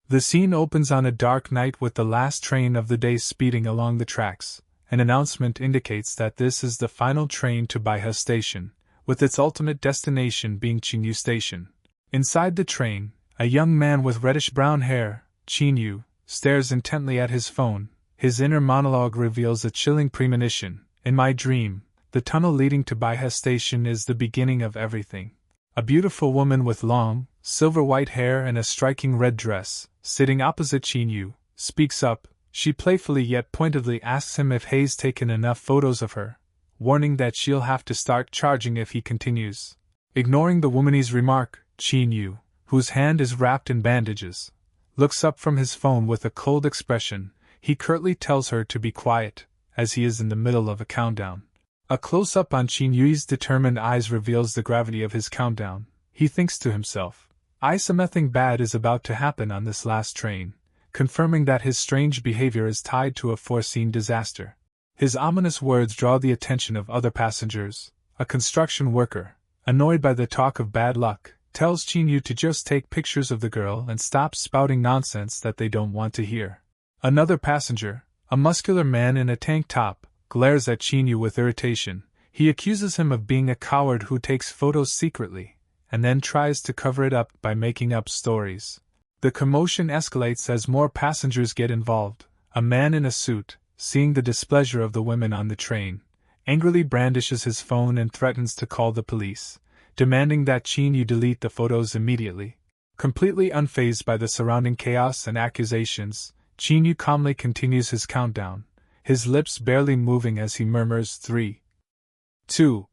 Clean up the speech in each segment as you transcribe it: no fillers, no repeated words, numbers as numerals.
The scene opens on a dark night with the last train of the day speeding along the tracks. An announcement indicates that this is the final train to Baihe Station, with its ultimate destination being Qin Yu Station. Inside the train, a young man with reddish-brown hair, Qin Yu, stares intently at his phone. His inner monologue reveals a chilling premonition. In my dream, the tunnel leading to Baihe Station is the beginning of everything. A beautiful woman with long, silver-white hair and a striking red dress, sitting opposite Qin Yu, speaks up. She playfully yet pointedly asks him if he's taken enough photos of her, warning that she'll have to start charging if he continues. Ignoring the woman's remark, Qin Yu, whose hand is wrapped in bandages, looks up from his phone with a cold expression. He curtly tells her to be quiet, as he is in the middle of a countdown. A close-up on Qin Yu's determined eyes reveals the gravity of his countdown. He thinks to himself, something bad is about to happen on this last train, confirming that his strange behavior is tied to a foreseen disaster. His ominous words draw the attention of other passengers. A construction worker, annoyed by the talk of bad luck, tells Qin Yu to just take pictures of the girl and stop spouting nonsense that they don't want to hear. Another passenger, a muscular man in a tank top, glares at Qin Yu with irritation. He accuses him of being a coward who takes photos secretly, and then tries to cover it up by making up stories. The commotion escalates as more passengers get involved. A man in a suit, seeing the displeasure of the women on the train, angrily brandishes his phone and threatens to call the police, demanding that Qin Yu delete the photos immediately. Completely unfazed by the surrounding chaos and accusations, Qin Yu calmly continues his countdown, his lips barely moving as he murmurs 3, 2.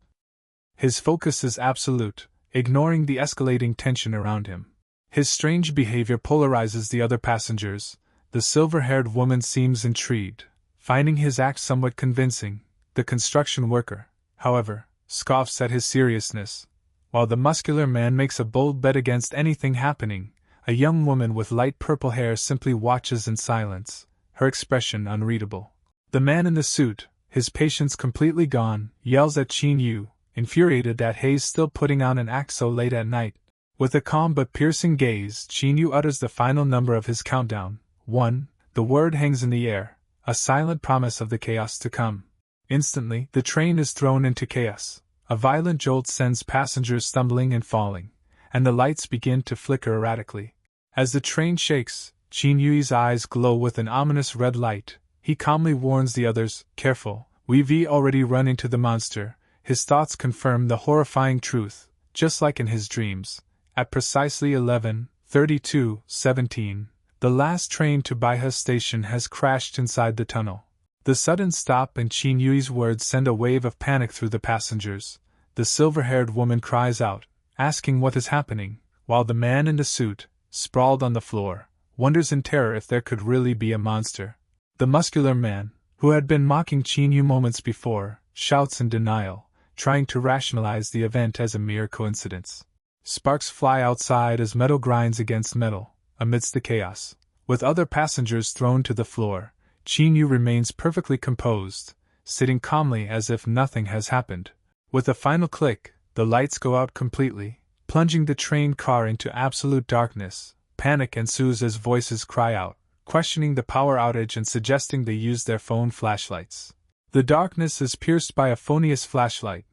His focus is absolute, ignoring the escalating tension around him. His strange behavior polarizes the other passengers. The silver-haired woman seems intrigued, finding his act somewhat convincing. The construction worker, however, scoffs at his seriousness, while the muscular man makes a bold bet against anything happening. A young woman with light purple hair simply watches in silence, her expression unreadable. The man in the suit, his patience completely gone, yells at Qin Yu, infuriated that he's still putting on an act so late at night. With a calm but piercing gaze, Qin Yu utters the final number of his countdown, 1. The word hangs in the air, a silent promise of the chaos to come. Instantly, the train is thrown into chaos. A violent jolt sends passengers stumbling and falling, and the lights begin to flicker erratically. As the train shakes, Qin Yu's eyes glow with an ominous red light. He calmly warns the others, careful, we've already run into the monster. His thoughts confirm the horrifying truth, just like in his dreams. At precisely 11:32:17, the last train to Baihe Station has crashed inside the tunnel. The sudden stop and Qin Yu's words send a wave of panic through the passengers. The silver-haired woman cries out, asking what is happening, while the man in the suit, sprawled on the floor, wonders in terror if there could really be a monster. The muscular man, who had been mocking Qin Yu moments before, shouts in denial, trying to rationalize the event as a mere coincidence. Sparks fly outside as metal grinds against metal, amidst the chaos. With other passengers thrown to the floor, Qin Yu remains perfectly composed, sitting calmly as if nothing has happened. With a final click, the lights go out completely, plunging the train car into absolute darkness. Panic ensues as voices cry out, questioning the power outage and suggesting they use their phone flashlights. The darkness is pierced by a phonious flashlight,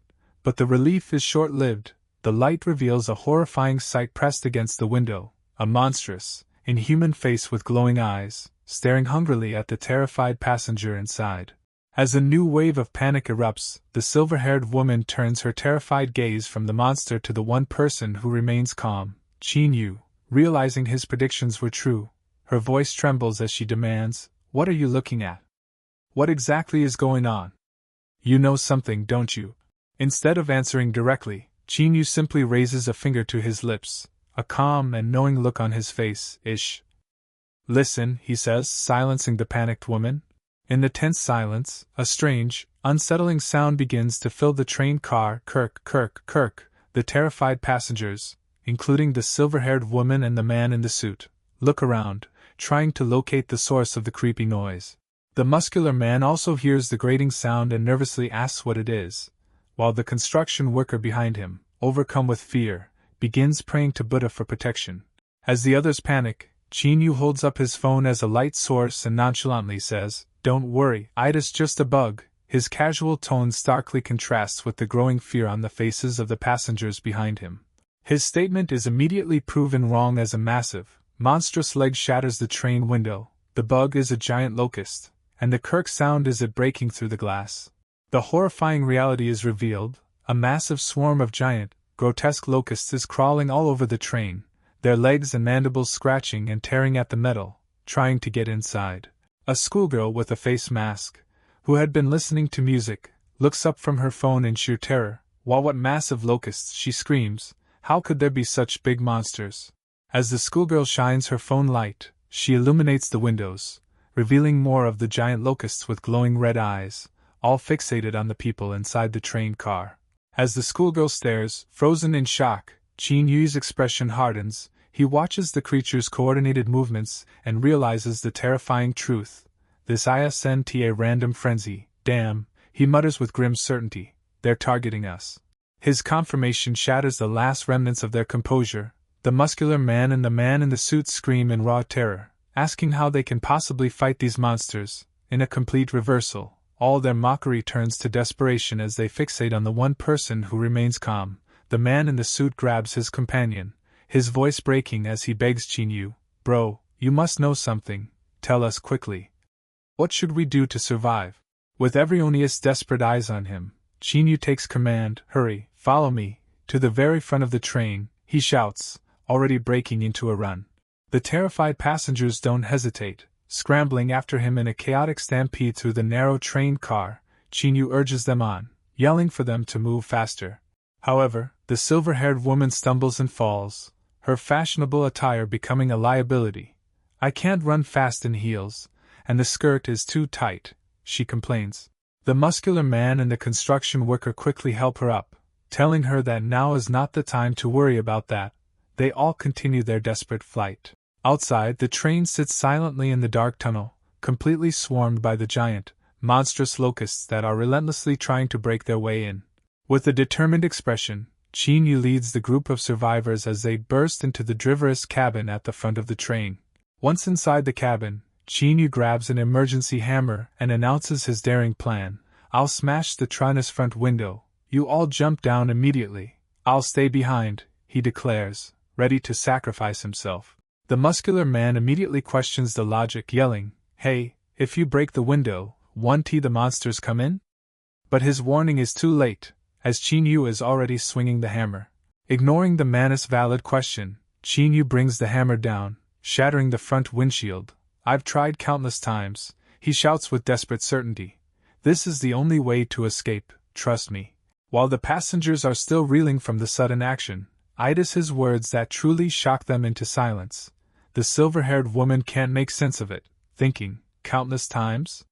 but the relief is short-lived. The light reveals a horrifying sight pressed against the window, a monstrous, inhuman face with glowing eyes, staring hungrily at the terrified passenger inside. As a new wave of panic erupts, the silver-haired woman turns her terrified gaze from the monster to the one person who remains calm, Qin Yu. Realizing his predictions were true, her voice trembles as she demands, "What are you looking at? What exactly is going on? You know something, don't you?" Instead of answering directly, Qin Yu simply raises a finger to his lips, a calm and knowing look on his face. Listen, he says, silencing the panicked woman. In the tense silence, a strange, unsettling sound begins to fill the train car. Kirk, kirk, kirk. The terrified passengers, including the silver-haired woman and the man in the suit, look around, trying to locate the source of the creepy noise. The muscular man also hears the grating sound and nervously asks what it is, while the construction worker behind him, overcome with fear, begins praying to Buddha for protection. As the others panic, Qin Yu holds up his phone as a light source and nonchalantly says, "Don't worry, it's just a bug." His casual tone starkly contrasts with the growing fear on the faces of the passengers behind him. His statement is immediately proven wrong as a massive, monstrous leg shatters the train window. The bug is a giant locust, and the kirk sound is it breaking through the glass. The horrifying reality is revealed. A massive swarm of giant, grotesque locusts is crawling all over the train, their legs and mandibles scratching and tearing at the metal, trying to get inside. A schoolgirl with a face mask, who had been listening to music, looks up from her phone in sheer terror. What massive locusts, she screams. How could there be such big monsters? As the schoolgirl shines her phone light, she illuminates the windows, revealing more of the giant locusts with glowing red eyes, all fixated on the people inside the train car. As the schoolgirl stares, frozen in shock, Qin Yu's expression hardens. He watches the creature's coordinated movements and realizes the terrifying truth. This isn't a random frenzy. Damn, he mutters with grim certainty. They're targeting us. His confirmation shatters the last remnants of their composure. The muscular man and the man in the suit scream in raw terror, asking how they can possibly fight these monsters. In a complete reversal, all their mockery turns to desperation as they fixate on the one person who remains calm. The man in the suit grabs his companion, his voice breaking as he begs Qin Yu, "Bro, you must know something. Tell us quickly. What should we do to survive?" With every Onius desperate eyes on him, Qin Yu takes command. "Hurry, follow me, to the very front of the train," he shouts, already breaking into a run. The terrified passengers don't hesitate, scrambling after him in a chaotic stampede through the narrow train car. Qin Yu urges them on, yelling for them to move faster. However, the silver-haired woman stumbles and falls, her fashionable attire becoming a liability. "I can't run fast in heels, and the skirt is too tight," she complains. The muscular man and the construction worker quickly help her up, telling her that now is not the time to worry about that. They all continue their desperate flight. Outside, the train sits silently in the dark tunnel, completely swarmed by the giant, monstrous locusts that are relentlessly trying to break their way in. With a determined expression, Qin Yu leads the group of survivors as they burst into the driver's cabin at the front of the train. Once inside the cabin, Qin Yu grabs an emergency hammer and announces his daring plan. "I'll smash the train's front window. You all jump down immediately. I'll stay behind," he declares, ready to sacrifice himself. The muscular man immediately questions the logic, yelling, "Hey, if you break the window, won't the monsters come in?" But his warning is too late, as Qin Yu is already swinging the hammer. Ignoring the man's valid question, Qin Yu brings the hammer down, shattering the front windshield. "I've tried countless times," he shouts with desperate certainty. "This is the only way to escape, trust me." While the passengers are still reeling from the sudden action, it is his words that truly shock them into silence. The silver-haired woman can't make sense of it, thinking, "Countless times?"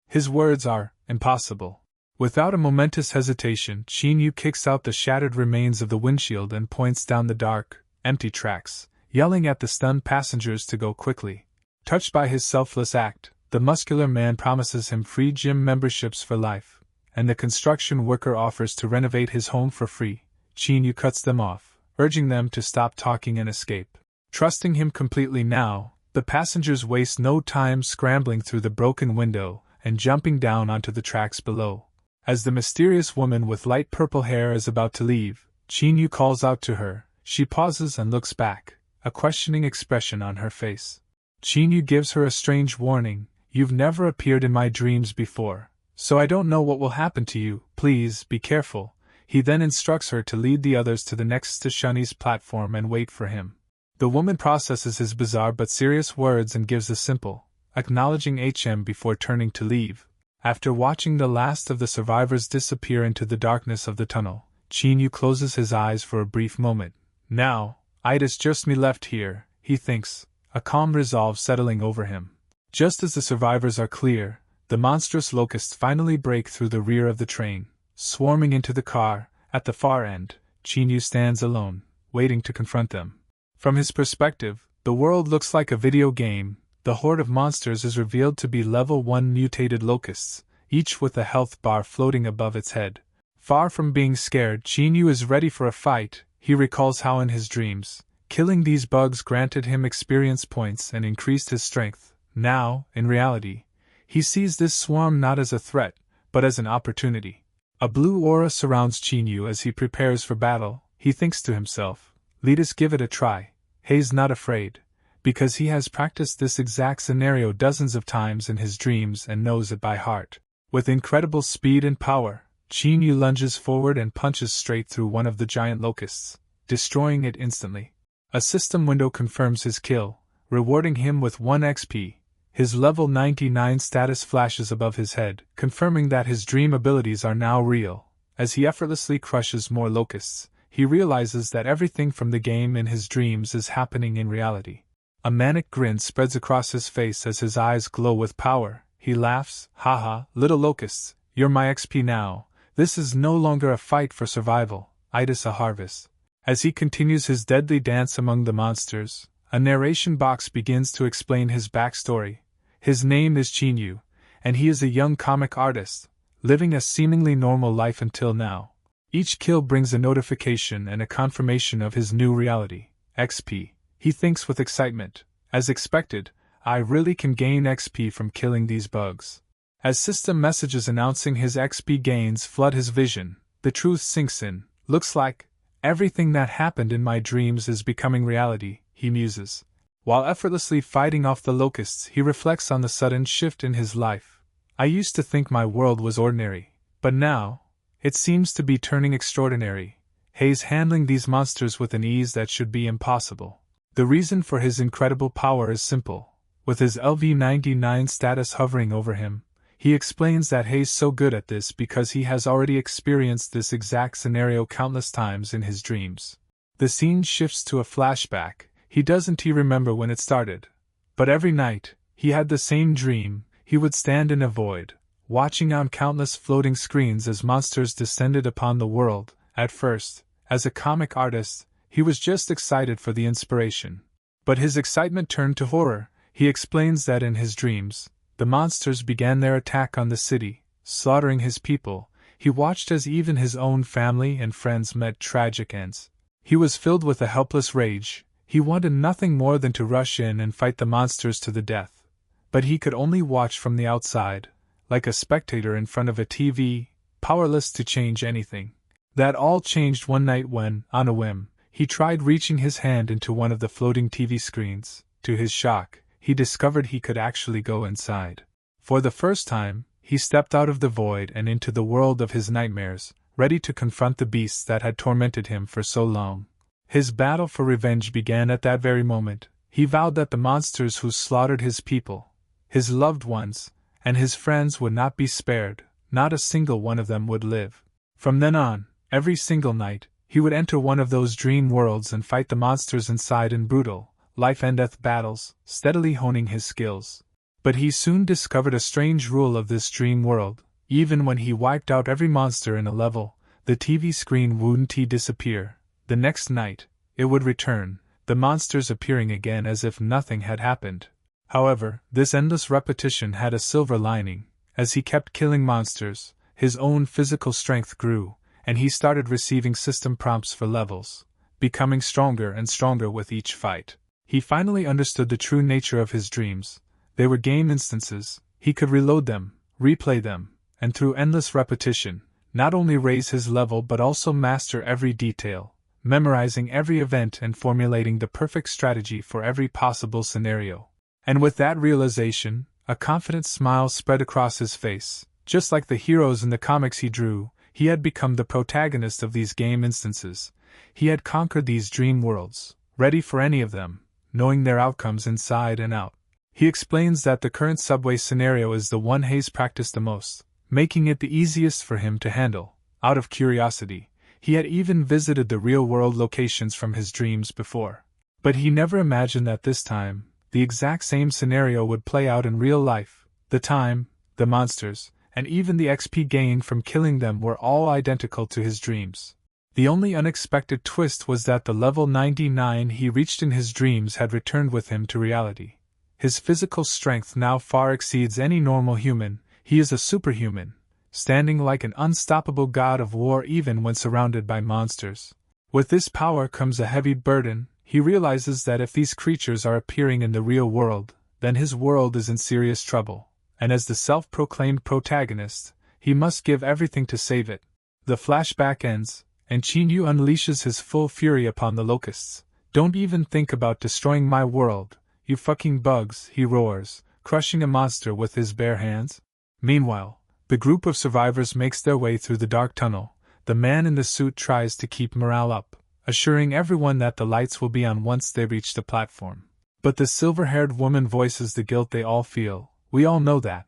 His words are impossible. Without a momentous hesitation, Qin Yu kicks out the shattered remains of the windshield and points down the dark, empty tracks, yelling at the stunned passengers to go quickly. Touched by his selfless act, the muscular man promises him free gym memberships for life, and the construction worker offers to renovate his home for free. Qin Yu cuts them off, urging them to stop talking and escape. Trusting him completely now, the passengers waste no time scrambling through the broken window and jumping down onto the tracks below. As the mysterious woman with light purple hair is about to leave, Qin Yu calls out to her. She pauses and looks back, a questioning expression on her face. Qin Yu gives her a strange warning. "You've never appeared in my dreams before, so I don't know what will happen to you. Please be careful." He then instructs her to lead the others to the next station's platform and wait for him. The woman processes his bizarre but serious words and gives a simple, acknowledging HM before turning to leave. After watching the last of the survivors disappear into the darkness of the tunnel, Qin Yu closes his eyes for a brief moment. "Now, it's just me left here," he thinks, a calm resolve settling over him. Just as the survivors are clear, the monstrous locusts finally break through the rear of the train, swarming into the car. At the far end, Qin Yu stands alone, waiting to confront them. From his perspective, the world looks like a video game. The horde of monsters is revealed to be level 1 mutated locusts, each with a health bar floating above its head. Far from being scared, Qin Yu is ready for a fight. He recalls how in his dreams, Killing these bugs granted him experience points and increased his strength. Now, in reality, he sees this swarm not as a threat, but as an opportunity. A blue aura surrounds Qin Yu as he prepares for battle. He thinks to himself, "Let us give it a try." He's not afraid, because he has practiced this exact scenario dozens of times in his dreams and knows it by heart. With incredible speed and power, Qin Yu lunges forward and punches straight through one of the giant locusts, destroying it instantly. A system window confirms his kill, rewarding him with 1 XP. His level 99 status flashes above his head, confirming that his dream abilities are now real. As he effortlessly crushes more locusts, he realizes that everything from the game in his dreams is happening in reality. A manic grin spreads across his face as his eyes glow with power. He laughs, "Haha, little locusts, you're my XP now. This is no longer a fight for survival, it is a harvest." As he continues his deadly dance among the monsters, a narration box begins to explain his backstory. His name is Qin Yu, and he is a young comic artist, living a seemingly normal life until now. Each kill brings a notification and a confirmation of his new reality, XP. He thinks with excitement, as expected, I really can gain XP from killing these bugs. As system messages announcing his XP gains flood his vision, the truth sinks in. Looks like everything that happened in my dreams is becoming reality, he muses. While effortlessly fighting off the locusts, he reflects on the sudden shift in his life. I used to think my world was ordinary, but now, it seems to be turning extraordinary. He's handling these monsters with an ease that should be impossible. The reason for his incredible power is simple. With his LV99 status hovering over him, he explains that he's so good at this because he has already experienced this exact scenario countless times in his dreams. The scene shifts to a flashback. He doesn't remember when it started. But every night, he had the same dream. He would stand in a void, watching on countless floating screens as monsters descended upon the world. At first, as a comic artist, he was just excited for the inspiration. But his excitement turned to horror. He explains that in his dreams, the monsters began their attack on the city, slaughtering his people. He watched as even his own family and friends met tragic ends. He was filled with a helpless rage. He wanted nothing more than to rush in and fight the monsters to the death. But he could only watch from the outside, like a spectator in front of a TV, powerless to change anything. That all changed one night when, on a whim, he tried reaching his hand into one of the floating TV screens. To his shock, he discovered he could actually go inside. For the first time, he stepped out of the void and into the world of his nightmares, ready to confront the beasts that had tormented him for so long. His battle for revenge began at that very moment. He vowed that the monsters who slaughtered his people, his loved ones, and his friends would not be spared. Not a single one of them would live. From then on, every single night, he would enter one of those dream worlds and fight the monsters inside in brutal, life-and-death battles, steadily honing his skills. But he soon discovered a strange rule of this dream world. Even when he wiped out every monster in a level, the TV screen wouldn't disappear. The next night, it would return, the monsters appearing again as if nothing had happened. However, this endless repetition had a silver lining. As he kept killing monsters, his own physical strength grew, and he started receiving system prompts for levels, becoming stronger and stronger with each fight. He finally understood the true nature of his dreams. They were game instances. He could reload them, replay them, and through endless repetition, not only raise his level but also master every detail, memorizing every event and formulating the perfect strategy for every possible scenario. And with that realization, a confident smile spread across his face. Just like the heroes in the comics he drew, he had become the protagonist of these game instances. He had conquered these dream worlds, ready for any of them, knowing their outcomes inside and out. He explains that the current subway scenario is the one he's practiced the most, making it the easiest for him to handle. Out of curiosity, he had even visited the real-world locations from his dreams before. But he never imagined that this time, the exact same scenario would play out in real life. The time, the monsters, and even the XP gained from killing them were all identical to his dreams. The only unexpected twist was that the level 99 he reached in his dreams had returned with him to reality. His physical strength now far exceeds any normal human. He is a superhuman, standing like an unstoppable god of war even when surrounded by monsters. With this power comes a heavy burden. He realizes that if these creatures are appearing in the real world, then his world is in serious trouble, and as the self-proclaimed protagonist, he must give everything to save it. The flashback ends, and Qin Yu unleashes his full fury upon the locusts. "Don't even think about destroying my world, you fucking bugs," he roars, crushing a monster with his bare hands. Meanwhile, the group of survivors makes their way through the dark tunnel. The man in the suit tries to keep morale up, assuring everyone that the lights will be on once they reach the platform. But the silver-haired woman voices the guilt they all feel. "We all know that.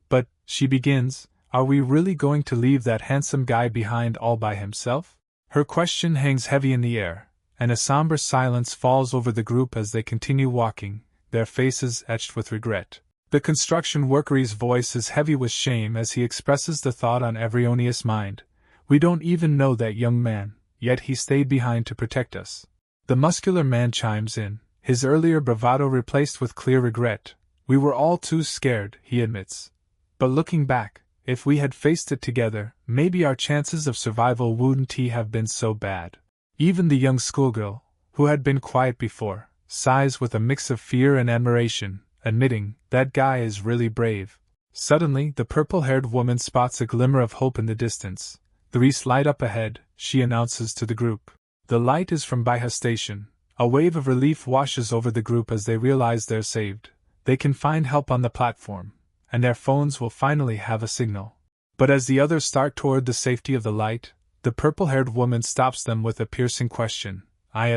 But," she begins, "are we really going to leave that handsome guy behind all by himself?" Her question hangs heavy in the air, and a somber silence falls over the group as they continue walking, their faces etched with regret. The construction worker's voice is heavy with shame as he expresses the thought on every Onius mind. "We don't even know that young man, yet he stayed behind to protect us." The muscular man chimes in, his earlier bravado replaced with clear regret. "We were all too scared," he admits. "But looking back, if we had faced it together, maybe our chances of survival wouldn't have been so bad." Even the young schoolgirl, who had been quiet before, sighs with a mix of fear and admiration, admitting, "That guy is really brave." Suddenly, the purple-haired woman spots a glimmer of hope in the distance. "There is light up ahead," she announces to the group. The light is from Baiha Station. A wave of relief washes over the group as they realize they're saved. They can find help on the platform, and their phones will finally have a signal. But as the others start toward the safety of the light, the purple-haired woman stops them with a piercing question.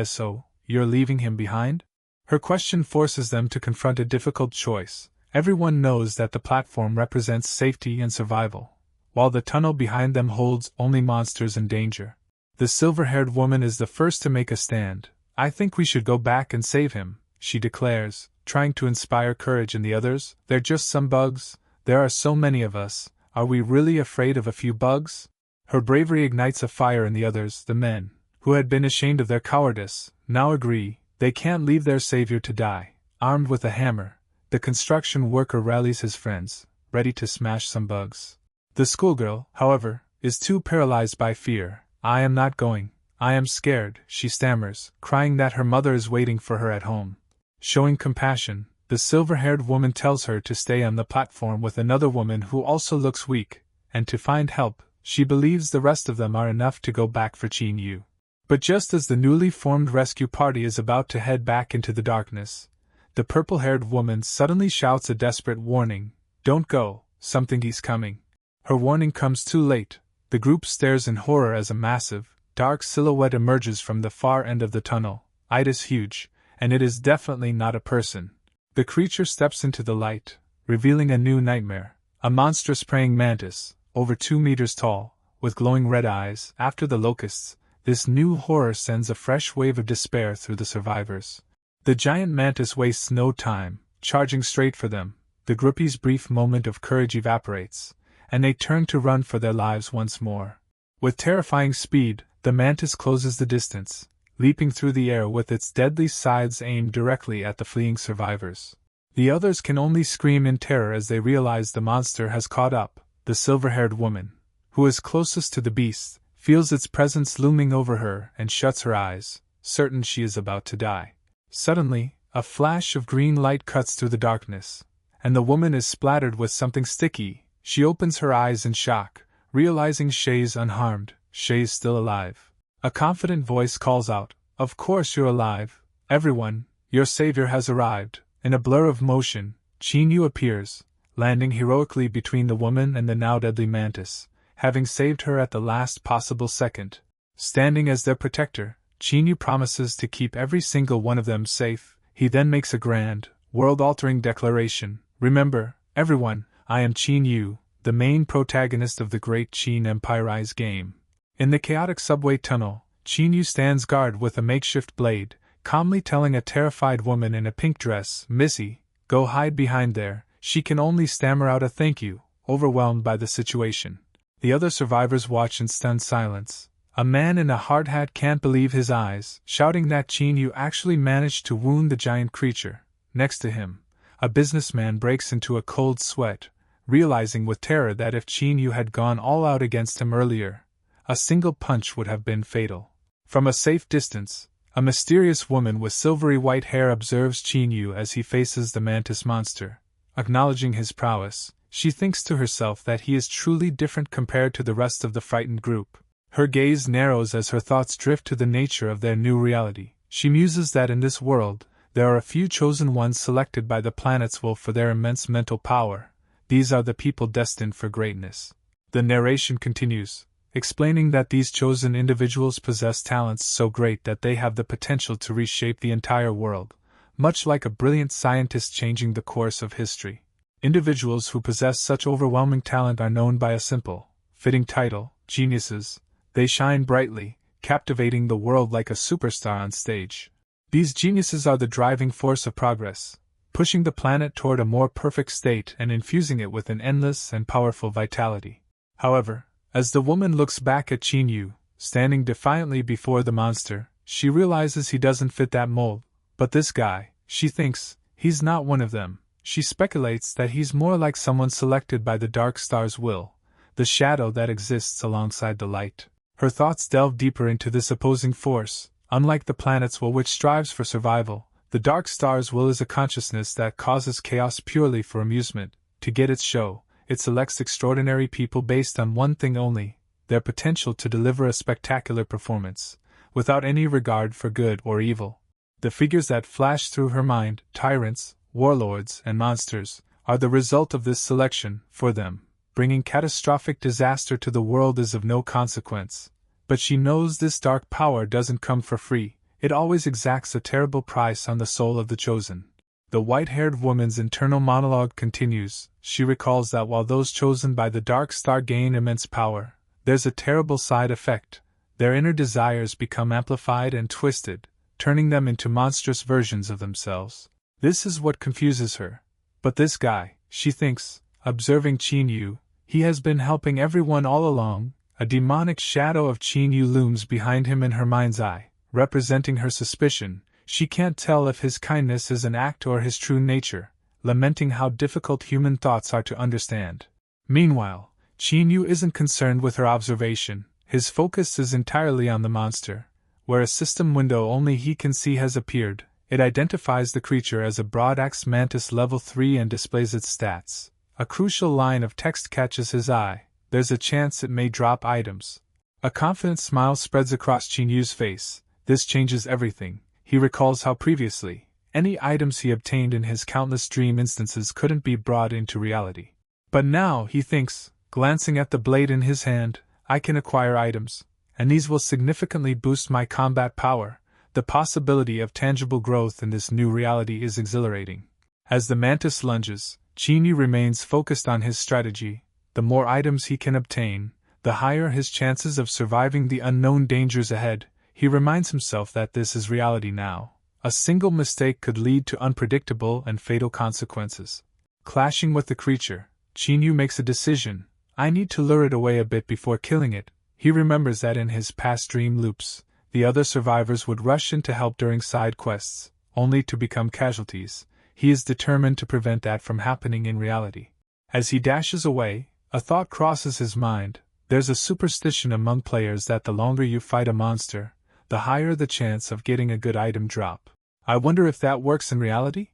"So, you're leaving him behind?" Her question forces them to confront a difficult choice. Everyone knows that the platform represents safety and survival, while the tunnel behind them holds only monsters and danger. The silver-haired woman is the first to make a stand. "I think we should go back and save him," she declares, trying to inspire courage in the others. "They're just some bugs. There are so many of us. Are we really afraid of a few bugs?" Her bravery ignites a fire in the others. The men, who had been ashamed of their cowardice, now agree. They can't leave their savior to die. Armed with a hammer, the construction worker rallies his friends, ready to smash some bugs. The schoolgirl, however, is too paralyzed by fear. "I am not going. I am scared," she stammers, crying that her mother is waiting for her at home. Showing compassion, the silver-haired woman tells her to stay on the platform with another woman who also looks weak, and to find help. She believes the rest of them are enough to go back for Qin Yu. But just as the newly formed rescue party is about to head back into the darkness, the purple-haired woman suddenly shouts a desperate warning. "Don't go, something is coming." Her warning comes too late. The group stares in horror as a massive, dark silhouette emerges from the far end of the tunnel. It is huge, and it is definitely not a person. The creature steps into the light, revealing a new nightmare. A monstrous praying mantis, over 2 meters tall, with glowing red eyes. After the locusts, this new horror sends a fresh wave of despair through the survivors. The giant mantis wastes no time, charging straight for them. The groupie's brief moment of courage evaporates, and they turn to run for their lives once more. With terrifying speed, the mantis closes the distance, leaping through the air with its deadly scythes aimed directly at the fleeing survivors. The others can only scream in terror as they realize the monster has caught up. The silver-haired woman, who is closest to the beast, feels its presence looming over her and shuts her eyes, certain she is about to die. Suddenly, a flash of green light cuts through the darkness, and the woman is splattered with something sticky. She opens her eyes in shock, realizing Shay's unharmed. Shay's still alive. A confident voice calls out, "Of course you're alive, everyone, your savior has arrived." In a blur of motion, Qin Yu appears, landing heroically between the woman and the now deadly mantis, having saved her at the last possible second. Standing as their protector, Qin Yu promises to keep every single one of them safe. He then makes a grand, world-altering declaration. "Remember, everyone, I am Qin Yu, the main protagonist of the great Qin Empire's game." In the chaotic subway tunnel, Qin Yu stands guard with a makeshift blade, calmly telling a terrified woman in a pink dress, "Missy, go hide behind there." She can only stammer out a thank you, overwhelmed by the situation. The other survivors watch in stunned silence. A man in a hard hat can't believe his eyes, shouting that Qin Yu actually managed to wound the giant creature. Next to him, a businessman breaks into a cold sweat, realizing with terror that if Qin Yu had gone all out against him earlier, a single punch would have been fatal. From a safe distance, A mysterious woman with silvery white hair observes Qin Yu as he faces the mantis monster. Acknowledging his prowess, she thinks to herself that he is truly different compared to the rest of the frightened group. Her gaze narrows as her thoughts drift to the nature of their new reality. She muses that in this world, there are a few chosen ones selected by the planet's will for their immense mental power. These are the people destined for greatness. The narration continues, explaining that these chosen individuals possess talents so great that they have the potential to reshape the entire world, much like a brilliant scientist changing the course of history. Individuals who possess such overwhelming talent are known by a simple, fitting title, geniuses. They shine brightly, captivating the world like a superstar on stage. These geniuses are the driving force of progress, pushing the planet toward a more perfect state and infusing it with an endless and powerful vitality. However, as the woman looks back at Qin Yu, standing defiantly before the monster, she realizes he doesn't fit that mold. But this guy, she thinks, he's not one of them. She speculates that he's more like someone selected by the dark star's will, the shadow that exists alongside the light. Her thoughts delve deeper into this opposing force. Unlike the planet's will which strives for survival, the dark star's will is a consciousness that causes chaos purely for amusement. To get its show, it selects extraordinary people based on one thing only, their potential to deliver a spectacular performance, without any regard for good or evil. The figures that flash through her mind, tyrants, warlords, and monsters, are the result of this selection. For them, bringing catastrophic disaster to the world is of no consequence. But she knows this dark power doesn't come for free, it always exacts a terrible price on the soul of the chosen. The white-haired woman's internal monologue continues. She recalls that while those chosen by the dark star gain immense power, there's a terrible side effect. Their inner desires become amplified and twisted, turning them into monstrous versions of themselves. This is what confuses her. But this guy, she thinks, observing Qin Yu, he has been helping everyone all along. A demonic shadow of Qin Yu looms behind him in her mind's eye, representing her suspicion. She can't tell if his kindness is an act or his true nature, lamenting how difficult human thoughts are to understand. Meanwhile, Qin Yu isn't concerned with her observation. His focus is entirely on the monster, where a system window only he can see has appeared. It identifies the creature as a broad-axe mantis level 3 and displays its stats. A crucial line of text catches his eye. There's a chance it may drop items. A confident smile spreads across Qin Yu's face. This changes everything. He recalls how previously, any items he obtained in his countless dream instances couldn't be brought into reality. But now, he thinks, glancing at the blade in his hand, I can acquire items, and these will significantly boost my combat power. The possibility of tangible growth in this new reality is exhilarating. As the mantis lunges, Qin Yu remains focused on his strategy. The more items he can obtain, the higher his chances of surviving the unknown dangers ahead. He reminds himself that this is reality now. A single mistake could lead to unpredictable and fatal consequences. Clashing with the creature, Qin Yu makes a decision. I need to lure it away a bit before killing it. He remembers that in his past dream loops, the other survivors would rush in to help during side quests, only to become casualties. He is determined to prevent that from happening in reality. As he dashes away, a thought crosses his mind. There's a superstition among players that the longer you fight a monster, the higher the chance of getting a good item drop. I wonder if that works in reality?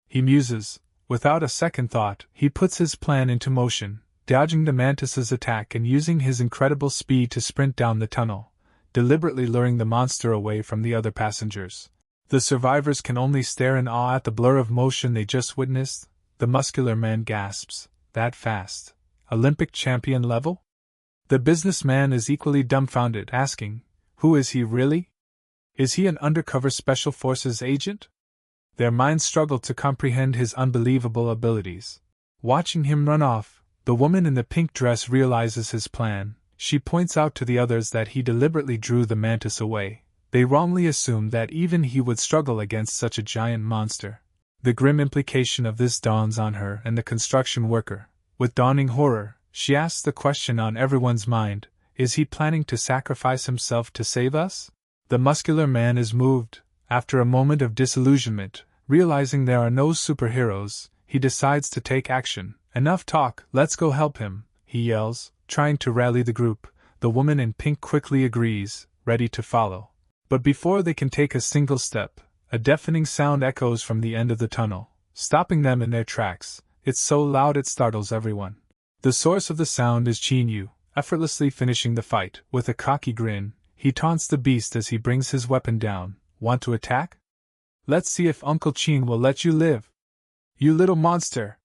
He muses. Without a second thought, he puts his plan into motion, dodging the mantis's attack and using his incredible speed to sprint down the tunnel, deliberately luring the monster away from the other passengers. The survivors can only stare in awe at the blur of motion they just witnessed. The muscular man gasps. That fast? Olympic champion level? The businessman is equally dumbfounded, asking, who is he really? Is he an undercover special forces agent? Their minds struggle to comprehend his unbelievable abilities. Watching him run off, the woman in the pink dress realizes his plan. She points out to the others that he deliberately drew the mantis away. They wrongly assume that even he would struggle against such a giant monster. The grim implication of this dawns on her and the construction worker. With dawning horror, she asks the question on everyone's mind, is he planning to sacrifice himself to save us? The muscular man is moved. After a moment of disillusionment, realizing there are no superheroes, he decides to take action. Enough talk, let's go help him, he yells, trying to rally the group. The woman in pink quickly agrees, ready to follow. But before they can take a single step, a deafening sound echoes from the end of the tunnel, stopping them in their tracks. It's so loud it startles everyone. The source of the sound is Qin Yu, effortlessly finishing the fight. With a cocky grin, he taunts the beast as he brings his weapon down. Want to attack? Let's see if Uncle Qin will let you live. You little monster!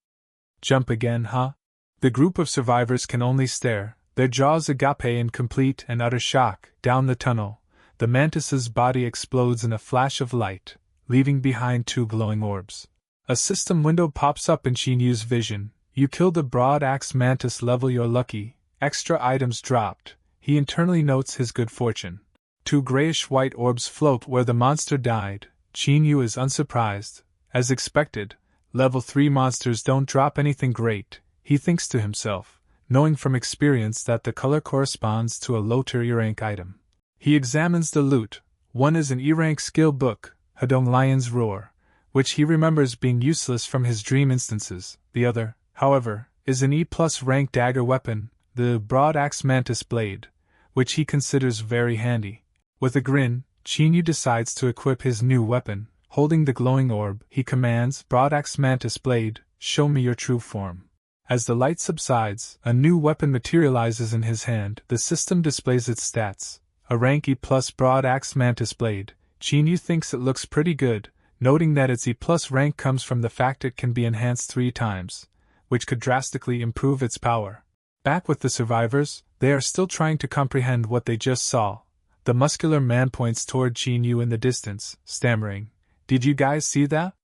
Jump again, huh? The group of survivors can only stare, their jaws agape in complete and utter shock. Down the tunnel, the mantis's body explodes in a flash of light, leaving behind 2 glowing orbs. A system window pops up in Qin Yu's vision. You killed the broad axe mantis level, you're lucky. Extra items dropped. He internally notes his good fortune. 2 grayish-white orbs float where the monster died. Qin Yu is unsurprised. As expected, level 3 monsters don't drop anything great, he thinks to himself, knowing from experience that the color corresponds to a low-tier E-rank item. He examines the loot. One is an E-rank skill book, Hedong Lion's Roar, which he remembers being useless from his dream instances. The other, however, is an E+ rank dagger weapon, the Broad Axe Mantis Blade, which he considers very handy. With a grin, Qin Yu decides to equip his new weapon. Holding the glowing orb, he commands, Broad Axe Mantis Blade, show me your true form. As the light subsides, a new weapon materializes in his hand. The system displays its stats. A rank E+ Broad Axe Mantis Blade. Qin Yu thinks it looks pretty good, noting that its E+ rank comes from the fact it can be enhanced 3 times, which could drastically improve its power. Back with the survivors, they are still trying to comprehend what they just saw. The muscular man points toward Qin Yu in the distance, stammering, "Did you guys see that?"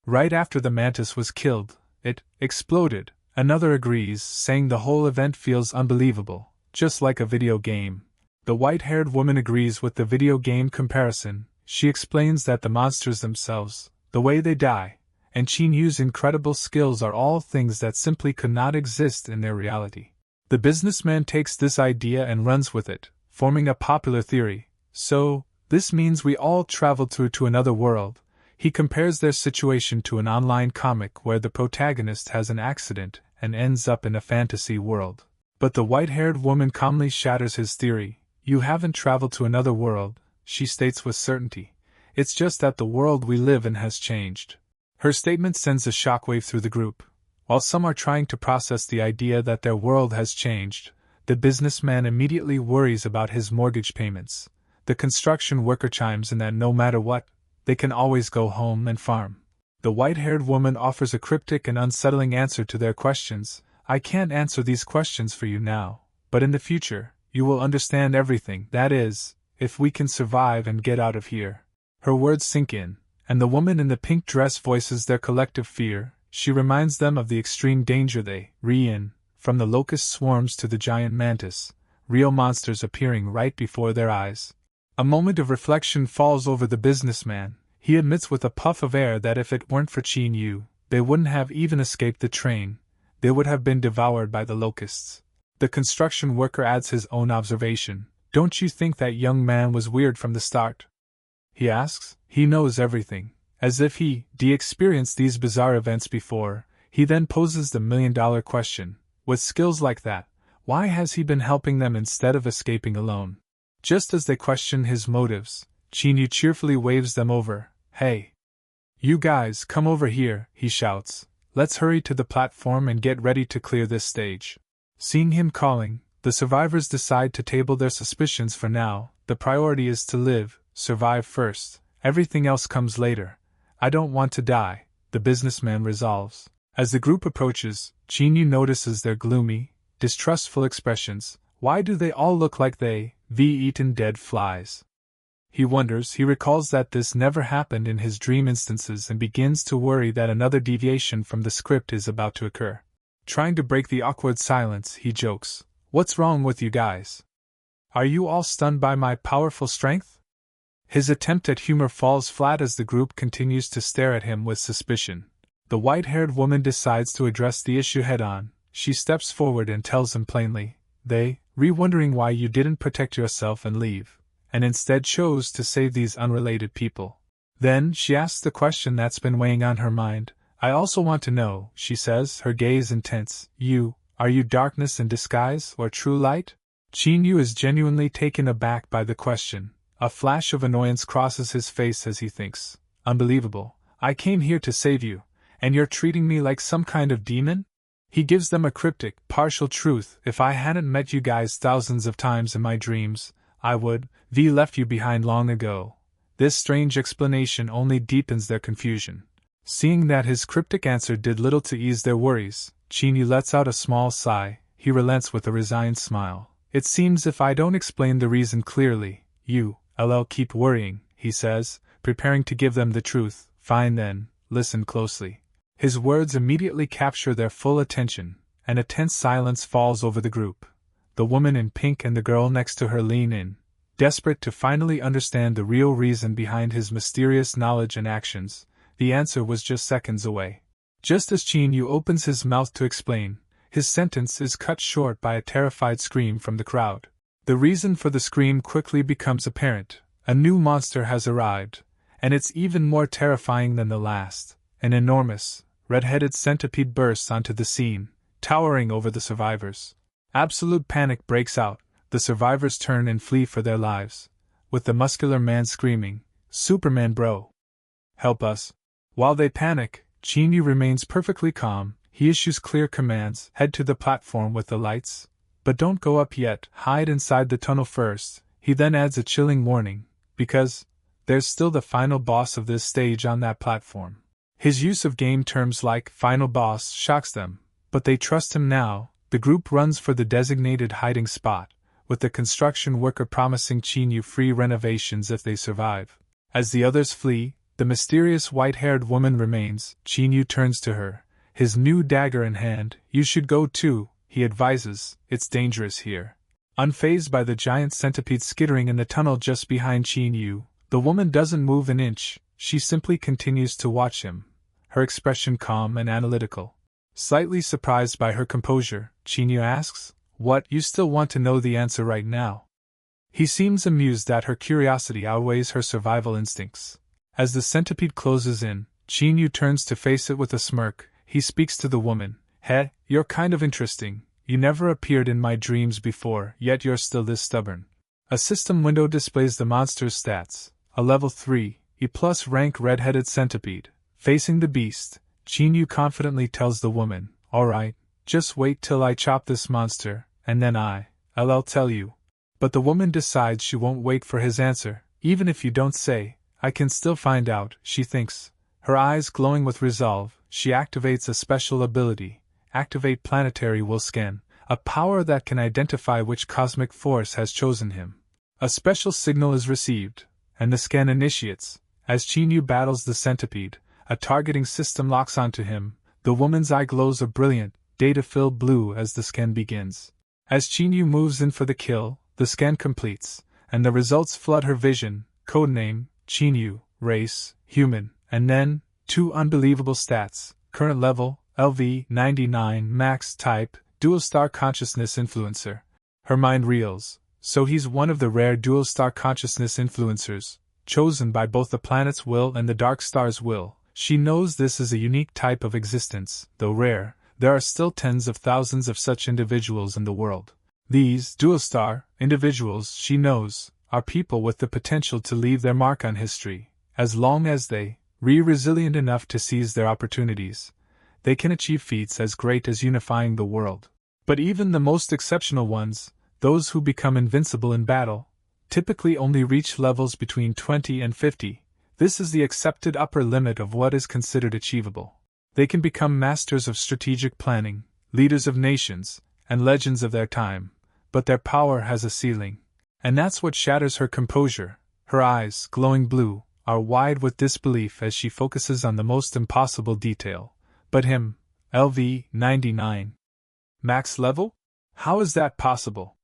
Right after the mantis was killed, it exploded. Another agrees, saying the whole event feels unbelievable, just like a video game. The white-haired woman agrees with the video game comparison. She explains that the monsters themselves, the way they die, and Qin Yu's incredible skills are all things that simply could not exist in their reality. The businessman takes this idea and runs with it, forming a popular theory. So, this means we all traveled through to another world. He compares their situation to an online comic where the protagonist has an accident and ends up in a fantasy world. But the white-haired woman calmly shatters his theory. You haven't traveled to another world, she states with certainty. It's just that the world we live in has changed. Her statement sends a shockwave through the group. While some are trying to process the idea that their world has changed, the businessman immediately worries about his mortgage payments. The construction worker chimes in that no matter what, they can always go home and farm. The white-haired woman offers a cryptic and unsettling answer to their questions. I can't answer these questions for you now, but in the future, you will understand everything. That is, if we can survive and get out of here. Her words sink in, and the woman in the pink dress voices their collective fear. She reminds them of the extreme danger they are in, from the locust swarms to the giant mantis, real monsters appearing right before their eyes. A moment of reflection falls over the businessman. He admits with a puff of air that if it weren't for Qin Yu, they wouldn't have even escaped the train. They would have been devoured by the locusts. The construction worker adds his own observation. Don't you think that young man was weird from the start? He asks. He knows everything. As if he experienced these bizarre events before, he then poses the million-dollar question. With skills like that, why has he been helping them instead of escaping alone? Just as they question his motives, Qin Yu cheerfully waves them over. Hey! You guys, come over here, he shouts. Let's hurry to the platform and get ready to clear this stage. Seeing him calling, the survivors decide to table their suspicions for now. The priority is to live, survive first. Everything else comes later. I don't want to die, the businessman resolves. As the group approaches, Qin Yu notices their gloomy, distrustful expressions. Why do they all look like they eaten dead flies? He wonders. He recalls that this never happened in his dream instances and begins to worry that another deviation from the script is about to occur. Trying to break the awkward silence, he jokes. What's wrong with you guys? Are you all stunned by my powerful strength? His attempt at humor falls flat as the group continues to stare at him with suspicion. The white-haired woman decides to address the issue head-on. She steps forward and tells him plainly, wondering why you didn't protect yourself and leave, and instead chose to save these unrelated people. Then she asks the question that's been weighing on her mind. I also want to know, she says, her gaze intense. Are you darkness in disguise or true light? Qin Yu is genuinely taken aback by the question. A flash of annoyance crosses his face as he thinks, unbelievable, I came here to save you, and you're treating me like some kind of demon? He gives them a cryptic, partial truth. If I hadn't met you guys thousands of times in my dreams, I would, left you behind long ago. This strange explanation only deepens their confusion. Seeing that his cryptic answer did little to ease their worries, Qin Yu lets out a small sigh. He relents with a resigned smile. It seems if I don't explain the reason clearly, you, keep worrying, he says, preparing to give them the truth. Fine then, listen closely. His words immediately capture their full attention, and a tense silence falls over the group. The woman in pink and the girl next to her lean in, desperate to finally understand the real reason behind his mysterious knowledge and actions. The answer was just seconds away. Just as Qin Yu opens his mouth to explain, his sentence is cut short by a terrified scream from the crowd. The reason for the scream quickly becomes apparent. A new monster has arrived, and it's even more terrifying than the last. An enormous, red-headed centipede bursts onto the scene, towering over the survivors. Absolute panic breaks out. The survivors turn and flee for their lives, with the muscular man screaming, "Superman bro! Help us!" While they panic, Qin Yu remains perfectly calm. He issues clear commands: head to the platform with the lights, but don't go up yet, hide inside the tunnel first. He then adds a chilling warning, because there's still the final boss of this stage on that platform. His use of game terms like final boss shocks them, but they trust him now. The group runs for the designated hiding spot, with the construction worker promising Qin Yu free renovations if they survive. As the others flee, the mysterious white-haired woman remains. Qin Yu turns to her, his new dagger in hand. You should go too, he advises, it's dangerous here. Unfazed by the giant centipede skittering in the tunnel just behind Qin Yu, the woman doesn't move an inch. She simply continues to watch him, her expression calm and analytical. Slightly surprised by her composure, Qin Yu asks, "What, you still want to know the answer right now?" He seems amused that her curiosity outweighs her survival instincts. As the centipede closes in, Qin Yu turns to face it with a smirk. He speaks to the woman. You're kind of interesting. You never appeared in my dreams before, yet you're still this stubborn." A system window displays the monster's stats. A level 3, E+ rank red-headed centipede. Facing the beast, Qin Yu confidently tells the woman, "Alright, just wait till I chop this monster, and then I'll tell you." But the woman decides she won't wait for his answer. "Even if you don't say, I can still find out," she thinks. Her eyes glowing with resolve, she activates a special ability, Activate Planetary Will Scan, a power that can identify which cosmic force has chosen him. A special signal is received, and the scan initiates. As Qin Yu battles the centipede, a targeting system locks onto him. The woman's eye glows a brilliant, data-filled blue as the scan begins. As Qin Yu moves in for the kill, the scan completes, and the results flood her vision. Codename, Qin Yu, race, human, and then, 2 unbelievable stats: current level, LV-99, max type, dual-star consciousness influencer. Her mind reels. So he's one of the rare dual-star consciousness influencers, chosen by both the planet's will and the dark star's will. She knows this is a unique type of existence. Though rare, there are still tens of thousands of such individuals in the world. These dual-star individuals, she knows, are people with the potential to leave their mark on history. As long as they resilient enough to seize their opportunities, they can achieve feats as great as unifying the world. But even the most exceptional ones, those who become invincible in battle, typically only reach levels between 20 and 50. This is the accepted upper limit of what is considered achievable. They can become masters of strategic planning, leaders of nations, and legends of their time, but their power has a ceiling. And that's what shatters her composure. Her eyes, glowing blue, are wide with disbelief as she focuses on the most impossible detail. But him, LV-99. Max level? How is that possible?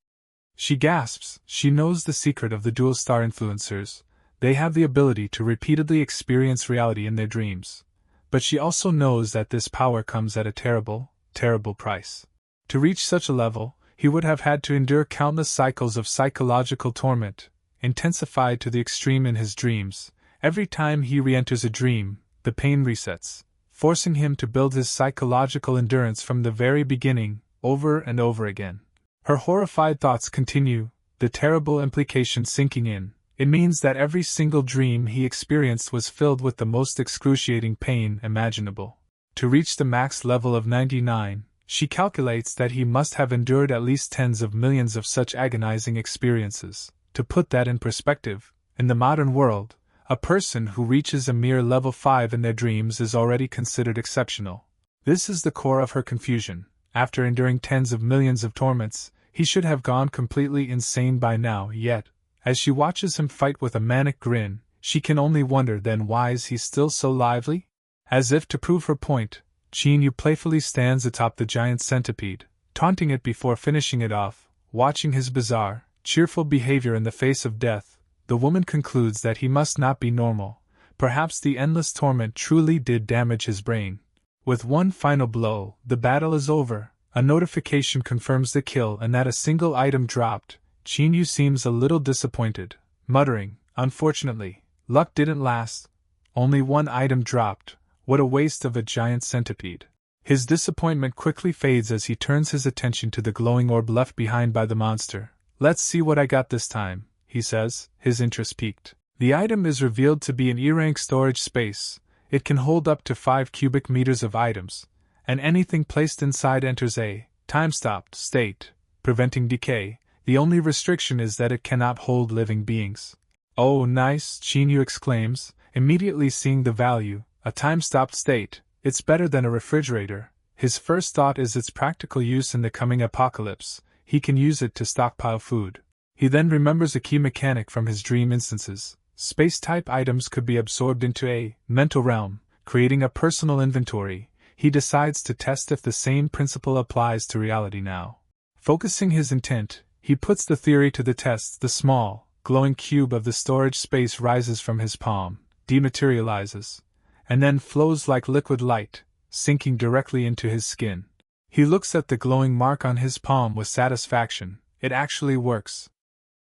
She gasps. She knows the secret of the dual-star influencers. They have the ability to repeatedly experience reality in their dreams. But she also knows that this power comes at a terrible, terrible price. To reach such a level, he would have had to endure countless cycles of psychological torment, intensified to the extreme in his dreams. Every time he re-enters a dream, the pain resets, forcing him to build his psychological endurance from the very beginning, over and over again. Her horrified thoughts continue, the terrible implication sinking in. It means that every single dream he experienced was filled with the most excruciating pain imaginable. To reach the max level of 99, she calculates that he must have endured at least tens of millions of such agonizing experiences. To put that in perspective, in the modern world, a person who reaches a mere level 5 in their dreams is already considered exceptional. This is the core of her confusion. After enduring tens of millions of torments, he should have gone completely insane by now, yet, as she watches him fight with a manic grin, she can only wonder then why is he still so lively? As if to prove her point, Qin Yu playfully stands atop the giant centipede, taunting it before finishing it off. Watching his bizarre, cheerful behavior in the face of death, the woman concludes that he must not be normal. Perhaps the endless torment truly did damage his brain. With one final blow, the battle is over. A notification confirms the kill and that a single item dropped. Qin Yu seems a little disappointed, muttering, "Unfortunately, luck didn't last. Only one item dropped. What a waste of a giant centipede." His disappointment quickly fades as he turns his attention to the glowing orb left behind by the monster. "Let's see what I got this time," he says, his interest piqued. The item is revealed to be an E-rank storage space. It can hold up to 5 cubic meters of items, and anything placed inside enters a time-stopped state, preventing decay. The only restriction is that it cannot hold living beings. "Oh, nice," Qin Yu exclaims, immediately seeing the value. A time-stopped state, it's better than a refrigerator. His first thought is its practical use in the coming apocalypse. He can use it to stockpile food. He then remembers a key mechanic from his dream instances. Space-type items could be absorbed into a mental realm, creating a personal inventory. He decides to test if the same principle applies to reality now. Focusing his intent, he puts the theory to the test. The small, glowing cube of the storage space rises from his palm, dematerializes, and then flows like liquid light, sinking directly into his skin. He looks at the glowing mark on his palm with satisfaction. It actually works.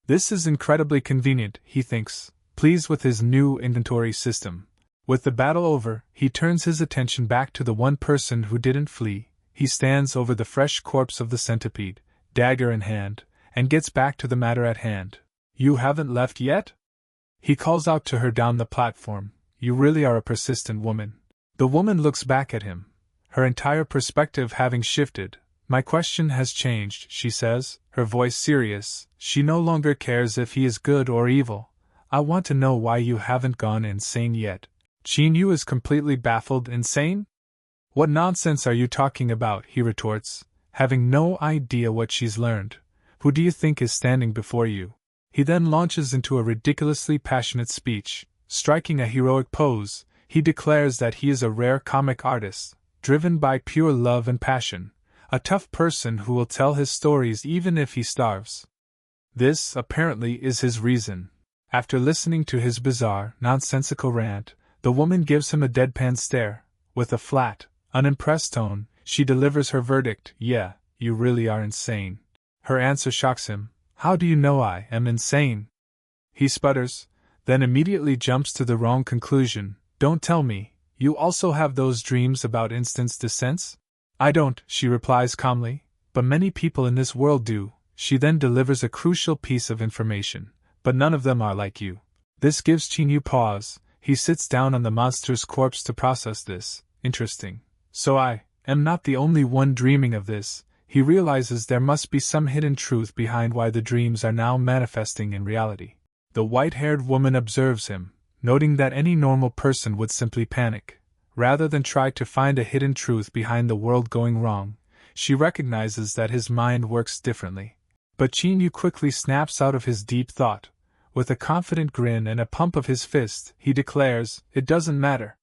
This is incredibly convenient, he thinks, pleased with his new inventory system. With the battle over, he turns his attention back to the one person who didn't flee. He stands over the fresh corpse of the centipede, dagger in hand, and gets back to the matter at hand. "You haven't left yet?" He calls out to her down the platform. "You really are a persistent woman." The woman looks back at him, her entire perspective having shifted. "My question has changed," she says, her voice serious. She no longer cares if he is good or evil. "I want to know why you haven't gone insane yet." Qin Yu is completely baffled. "Insane? What nonsense are you talking about?" he retorts, having no idea what she's learned. "Who do you think is standing before you?" He then launches into a ridiculously passionate speech. Striking a heroic pose, he declares that he is a rare comic artist, driven by pure love and passion, a tough person who will tell his stories even if he starves. This, apparently, is his reason. After listening to his bizarre, nonsensical rant, the woman gives him a deadpan stare. With a flat, unimpressed tone, she delivers her verdict. "Yeah, you really are insane." Her answer shocks him. "How do you know I am insane?" He sputters, then immediately jumps to the wrong conclusion. "Don't tell me, you also have those dreams about instant descents?" "I don't," she replies calmly, "but many people in this world do." She then delivers a crucial piece of information. "But none of them are like you." This gives Qin Yu pause. He sits down on the monster's corpse to process this. Interesting. So I am not the only one dreaming of this. He realizes there must be some hidden truth behind why the dreams are now manifesting in reality. The white-haired woman observes him, noting that any normal person would simply panic. Rather than try to find a hidden truth behind the world going wrong, she recognizes that his mind works differently. But Qin Yu quickly snaps out of his deep thought. With a confident grin and a pump of his fist, he declares, "It doesn't matter.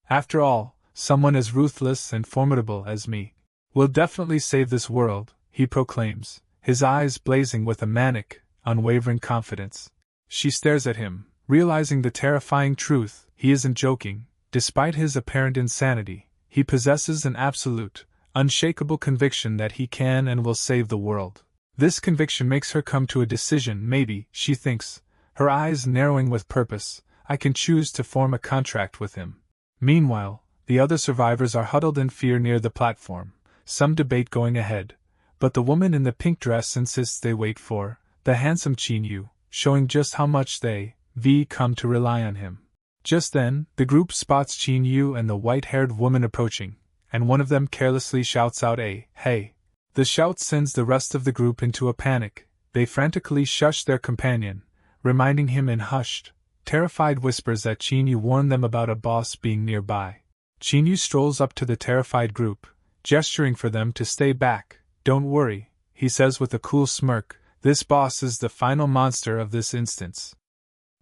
After all, someone as ruthless and formidable as me will definitely save this world," he proclaims, his eyes blazing with a manic, unwavering confidence. She stares at him, realizing the terrifying truth. He isn't joking. Despite his apparent insanity, he possesses an absolute, unshakable conviction that he can and will save the world. This conviction makes her come to a decision. Maybe, she thinks, her eyes narrowing with purpose, I can choose to form a contract with him. Meanwhile, the other survivors are huddled in fear near the platform, some debate going ahead, but the woman in the pink dress insists they wait for the handsome Qin Yu. showing just how much they, come to rely on him. Just then, the group spots Qin Yu and the white-haired woman approaching, and one of them carelessly shouts out hey. The shout sends the rest of the group into a panic. They frantically shush their companion, reminding him in hushed, terrified whispers that Qin Yu warned them about a boss being nearby. Qin Yu strolls up to the terrified group, gesturing for them to stay back. Don't worry, he says with a cool smirk, this boss is the final monster of this instance.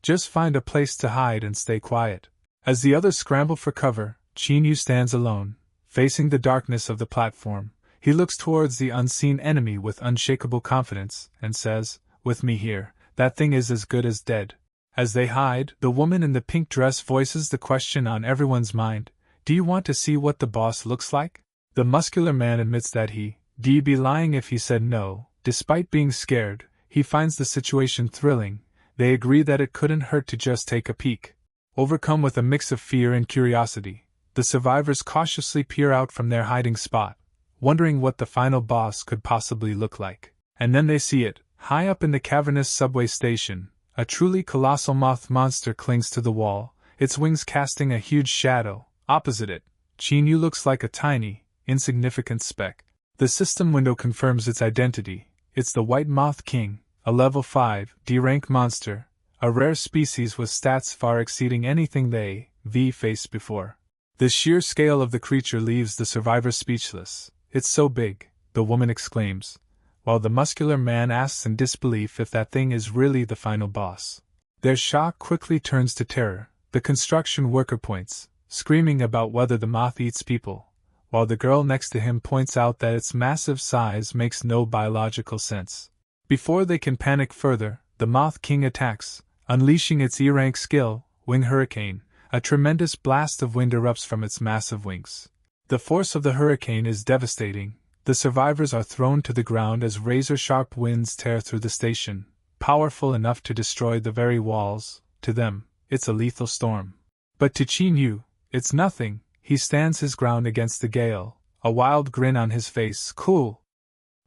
Just find a place to hide and stay quiet. As the others scramble for cover, Qin Yu stands alone, facing the darkness of the platform. He looks towards the unseen enemy with unshakable confidence, and says, with me here, that thing is as good as dead. As they hide, the woman in the pink dress voices the question on everyone's mind, do you want to see what the boss looks like? The muscular man admits that he'd be lying if he said no. Despite being scared, he finds the situation thrilling. They agree that it couldn't hurt to just take a peek. Overcome with a mix of fear and curiosity, the survivors cautiously peer out from their hiding spot, wondering what the final boss could possibly look like. And then they see it, high up in the cavernous subway station. A truly colossal moth monster clings to the wall, its wings casting a huge shadow. Opposite it, Qin Yu looks like a tiny, insignificant speck. The system window confirms its identity. It's the White Moth King, a level 5 D-rank monster, a rare species with stats far exceeding anything they faced before. The sheer scale of the creature leaves the survivors speechless. It's so big, the woman exclaims, while the muscular man asks in disbelief if that thing is really the final boss. Their shock quickly turns to terror. The construction worker points, screaming about whether the moth eats people, while the girl next to him points out that its massive size makes no biological sense. Before they can panic further, the Moth King attacks, unleashing its E-rank skill, Wing Hurricane. A tremendous blast of wind erupts from its massive wings. The force of the hurricane is devastating. The survivors are thrown to the ground as razor-sharp winds tear through the station, powerful enough to destroy the very walls. To them, it's a lethal storm. But to Qin Yu, it's nothing. He stands his ground against the gale, a wild grin on his face. Cool.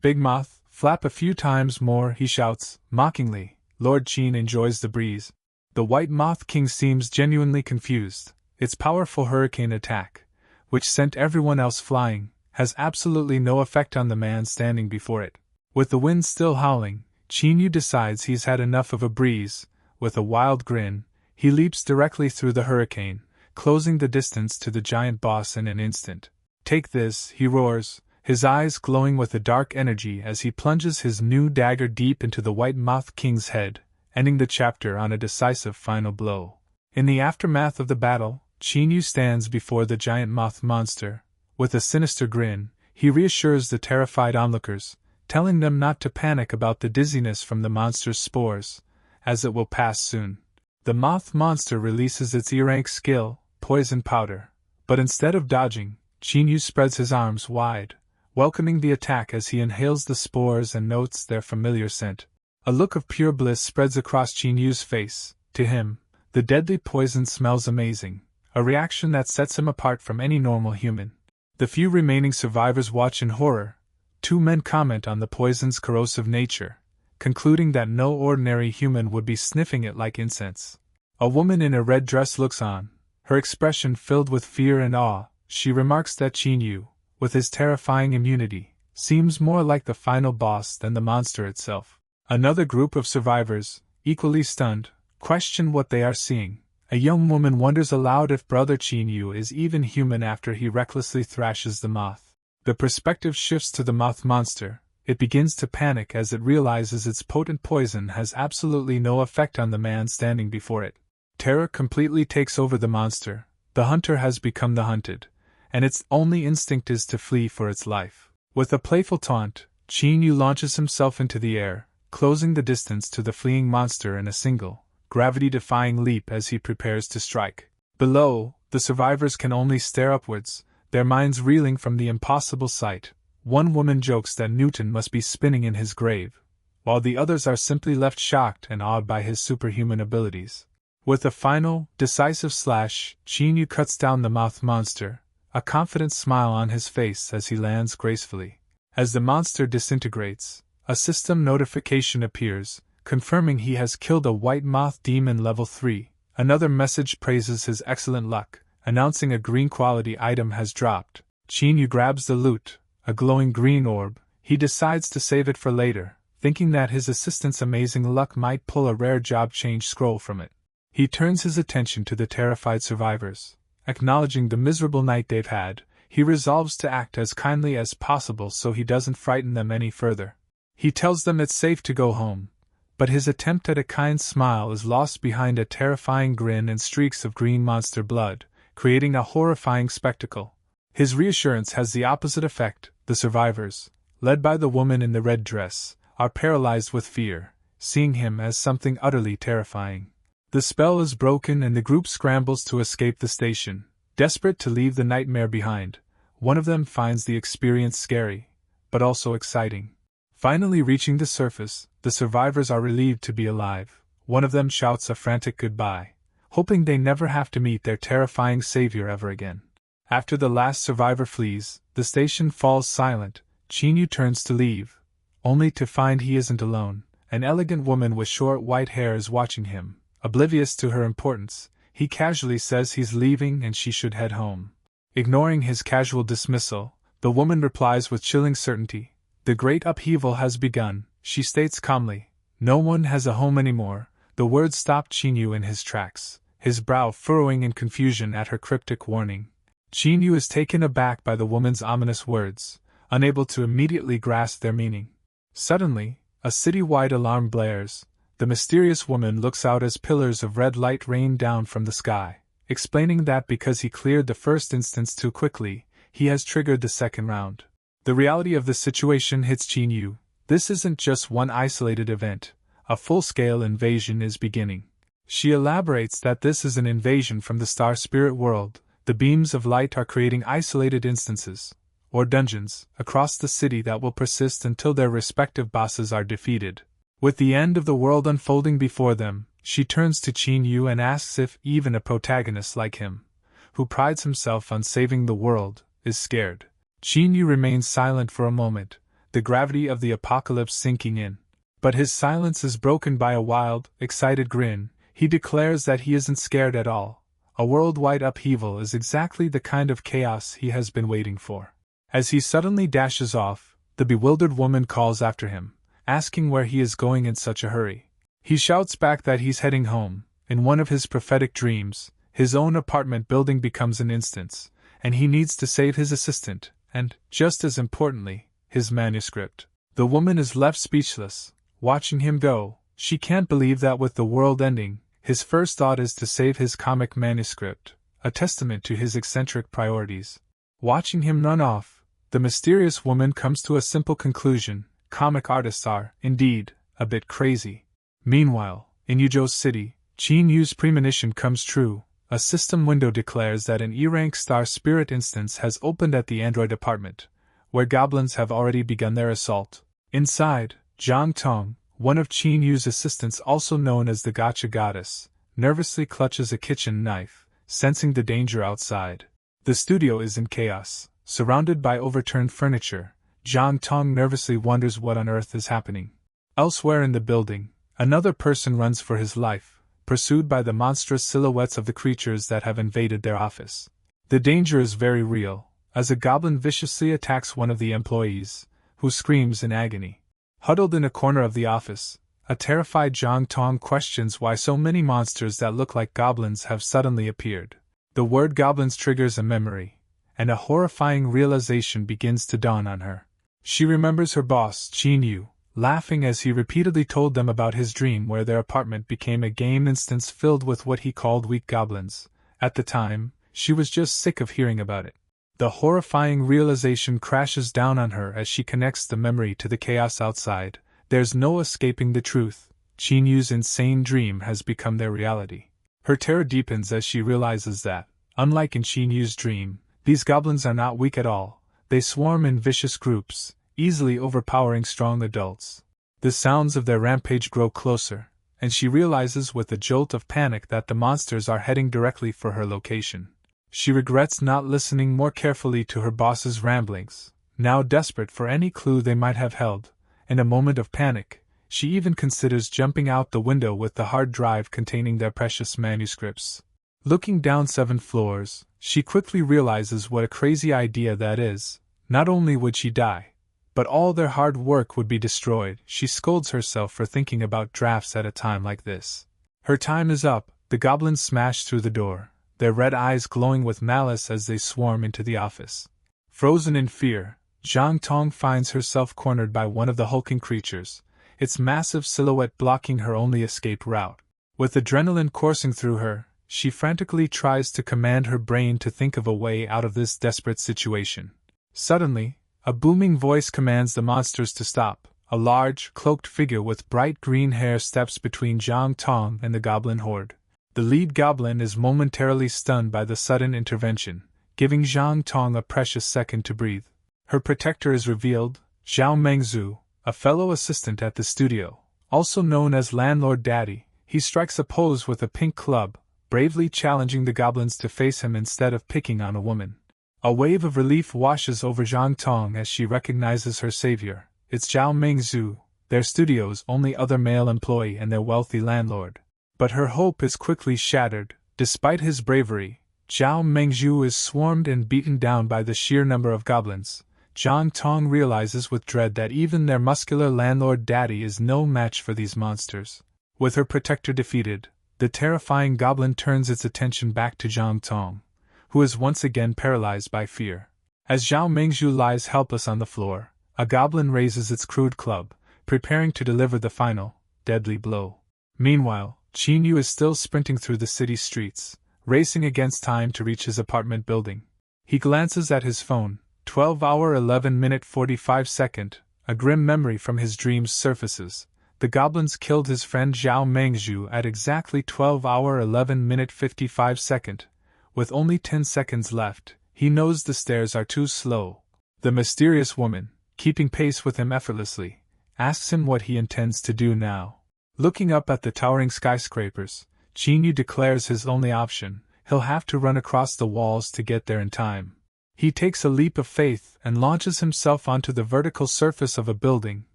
Big Moth, flap a few times more, he shouts, mockingly. Lord Qin enjoys the breeze. The White Moth King seems genuinely confused. Its powerful hurricane attack, which sent everyone else flying, has absolutely no effect on the man standing before it. With the wind still howling, Qin Yu decides he's had enough of a breeze. With a wild grin, he leaps directly through the hurricane, closing the distance to the giant boss in an instant. Take this, he roars, his eyes glowing with a dark energy as he plunges his new dagger deep into the White Moth King's head, ending the chapter on a decisive final blow. In the aftermath of the battle, Qin Yu stands before the giant moth monster. With a sinister grin, he reassures the terrified onlookers, telling them not to panic about the dizziness from the monster's spores, as it will pass soon. The moth monster releases its E-rank skill, Poison Powder, but instead of dodging, Qin Yu spreads his arms wide, welcoming the attack as he inhales the spores and notes their familiar scent. A look of pure bliss spreads across Qin Yu's face. To him, the deadly poison smells amazing, a reaction that sets him apart from any normal human. The few remaining survivors watch in horror. Two men comment on the poison's corrosive nature, concluding that no ordinary human would be sniffing it like incense. A woman in a red dress looks on, her expression filled with fear and awe. She remarks that Qin Yu, with his terrifying immunity, seems more like the final boss than the monster itself. Another group of survivors, equally stunned, question what they are seeing. A young woman wonders aloud if Brother Qin Yu is even human after he recklessly thrashes the moth. The perspective shifts to the moth monster. It begins to panic as it realizes its potent poison has absolutely no effect on the man standing before it. Terror completely takes over the monster. The hunter has become the hunted, and its only instinct is to flee for its life. With a playful taunt, Qin Yu launches himself into the air, closing the distance to the fleeing monster in a single, gravity-defying leap as he prepares to strike. Below, the survivors can only stare upwards, their minds reeling from the impossible sight. One woman jokes that Newton must be spinning in his grave, while the others are simply left shocked and awed by his superhuman abilities. With a final, decisive slash, Qin Yu cuts down the moth monster, a confident smile on his face as he lands gracefully. As the monster disintegrates, a system notification appears, confirming he has killed a white moth demon level 3. Another message praises his excellent luck, announcing a green quality item has dropped. Qin Yu grabs the loot, a glowing green orb. He decides to save it for later, thinking that his assistant's amazing luck might pull a rare job change scroll from it. He turns his attention to the terrified survivors. Acknowledging the miserable night they've had, he resolves to act as kindly as possible so he doesn't frighten them any further. He tells them it's safe to go home, but his attempt at a kind smile is lost behind a terrifying grin and streaks of green monster blood, creating a horrifying spectacle. His reassurance has the opposite effect. The survivors, led by the woman in the red dress, are paralyzed with fear, seeing him as something utterly terrifying. The spell is broken and the group scrambles to escape the station, desperate to leave the nightmare behind. One of them finds the experience scary, but also exciting. Finally reaching the surface, the survivors are relieved to be alive. One of them shouts a frantic goodbye, hoping they never have to meet their terrifying savior ever again. After the last survivor flees, the station falls silent. Qin Yu turns to leave, only to find he isn't alone. An elegant woman with short white hair is watching him. Oblivious to her importance, he casually says he's leaving and she should head home. Ignoring his casual dismissal, the woman replies with chilling certainty, "The great upheaval has begun," she states calmly. "No one has a home anymore." The words stopped Qin Yu in his tracks, his brow furrowing in confusion at her cryptic warning. Qin Yu is taken aback by the woman's ominous words, unable to immediately grasp their meaning. Suddenly, a city-wide alarm blares. The mysterious woman looks out as pillars of red light rain down from the sky, explaining that because he cleared the first instance too quickly, he has triggered the second round. The reality of the situation hits Qin Yu. This isn't just one isolated event. A full-scale invasion is beginning. She elaborates that this is an invasion from the star spirit world. The beams of light are creating isolated instances, or dungeons, across the city that will persist until their respective bosses are defeated. With the end of the world unfolding before them, she turns to Qin Yu and asks if even a protagonist like him, who prides himself on saving the world, is scared. Qin Yu remains silent for a moment, the gravity of the apocalypse sinking in. But his silence is broken by a wild, excited grin. He declares that he isn't scared at all. A worldwide upheaval is exactly the kind of chaos he has been waiting for. As he suddenly dashes off, the bewildered woman calls after him, asking where he is going in such a hurry. He shouts back that he's heading home. In one of his prophetic dreams, his own apartment building becomes an instance, and he needs to save his assistant, and, just as importantly, his manuscript. The woman is left speechless, watching him go. She can't believe that with the world ending, his first thought is to save his comic manuscript, a testament to his eccentric priorities. Watching him run off, the mysterious woman comes to a simple conclusion: comic artists are, indeed, a bit crazy. Meanwhile, in Yuzhou City, Qin Yu's premonition comes true. A system window declares that an E-rank star spirit instance has opened at the android apartment, where goblins have already begun their assault. Inside, Zhang Tong, one of Qin Yu's assistants also known as the Gotcha Goddess, nervously clutches a kitchen knife, sensing the danger outside. The studio is in chaos, surrounded by overturned furniture. Zhang Tong nervously wonders what on earth is happening. Elsewhere in the building, another person runs for his life, pursued by the monstrous silhouettes of the creatures that have invaded their office. The danger is very real, as a goblin viciously attacks one of the employees, who screams in agony. Huddled in a corner of the office, a terrified Zhang Tong questions why so many monsters that look like goblins have suddenly appeared. The word goblins triggers a memory, and a horrifying realization begins to dawn on her. She remembers her boss, Qin Yu, laughing as he repeatedly told them about his dream where their apartment became a game instance filled with what he called weak goblins. At the time, she was just sick of hearing about it. The horrifying realization crashes down on her as she connects the memory to the chaos outside. There's no escaping the truth. Qin Yu's insane dream has become their reality. Her terror deepens as she realizes that, unlike in Qin Yu's dream, these goblins are not weak at all. They swarm in vicious groups, easily overpowering strong adults. The sounds of their rampage grow closer, and she realizes with a jolt of panic that the monsters are heading directly for her location. She regrets not listening more carefully to her boss's ramblings, now desperate for any clue they might have held. In a moment of panic, She even considers jumping out the window with the hard drive containing their precious manuscripts. Looking down 7 floors, she quickly realizes what a crazy idea that is. Not only would she die, but all their hard work would be destroyed. She scolds herself for thinking about drafts at a time like this. Her time is up. The goblins smash through the door, their red eyes glowing with malice as they swarm into the office. Frozen in fear, Zhang Tong finds herself cornered by one of the hulking creatures, its massive silhouette blocking her only escape route. With adrenaline coursing through her, she frantically tries to command her brain to think of a way out of this desperate situation. Suddenly, a booming voice commands the monsters to stop. A large, cloaked figure with bright green hair steps between Zhang Tong and the goblin horde. The lead goblin is momentarily stunned by the sudden intervention, giving Zhang Tong a precious second to breathe. Her protector is revealed, Zhao Mengzhu, a fellow assistant at the studio, also known as Landlord Daddy. He strikes a pose with a pink club, bravely challenging the goblins to face him instead of picking on a woman. A wave of relief washes over Zhang Tong as she recognizes her savior. It's Zhao Mengzhu, their studio's only other male employee and their wealthy landlord. But her hope is quickly shattered. Despite his bravery, Zhao Mengzhu is swarmed and beaten down by the sheer number of goblins. Zhang Tong realizes with dread that even their muscular landlord daddy is no match for these monsters. With her protector defeated, the terrifying goblin turns its attention back to Zhang Tong, who is once again paralyzed by fear. As Zhao Mengzhu lies helpless on the floor, a goblin raises its crude club, preparing to deliver the final, deadly blow. Meanwhile, Qin Yu is still sprinting through the city streets, racing against time to reach his apartment building. He glances at his phone, 12-hour 11-minute 45-second, a grim memory from his dreams surfaces. The goblins killed his friend Zhao Mengzhu at exactly 12-hour 11-minute 55-second. With only 10 seconds left, he knows the stairs are too slow. The mysterious woman, keeping pace with him effortlessly, asks him what he intends to do now. Looking up at the towering skyscrapers, Qin Yu declares his only option: he'll have to run across the walls to get there in time. He takes a leap of faith and launches himself onto the vertical surface of a building,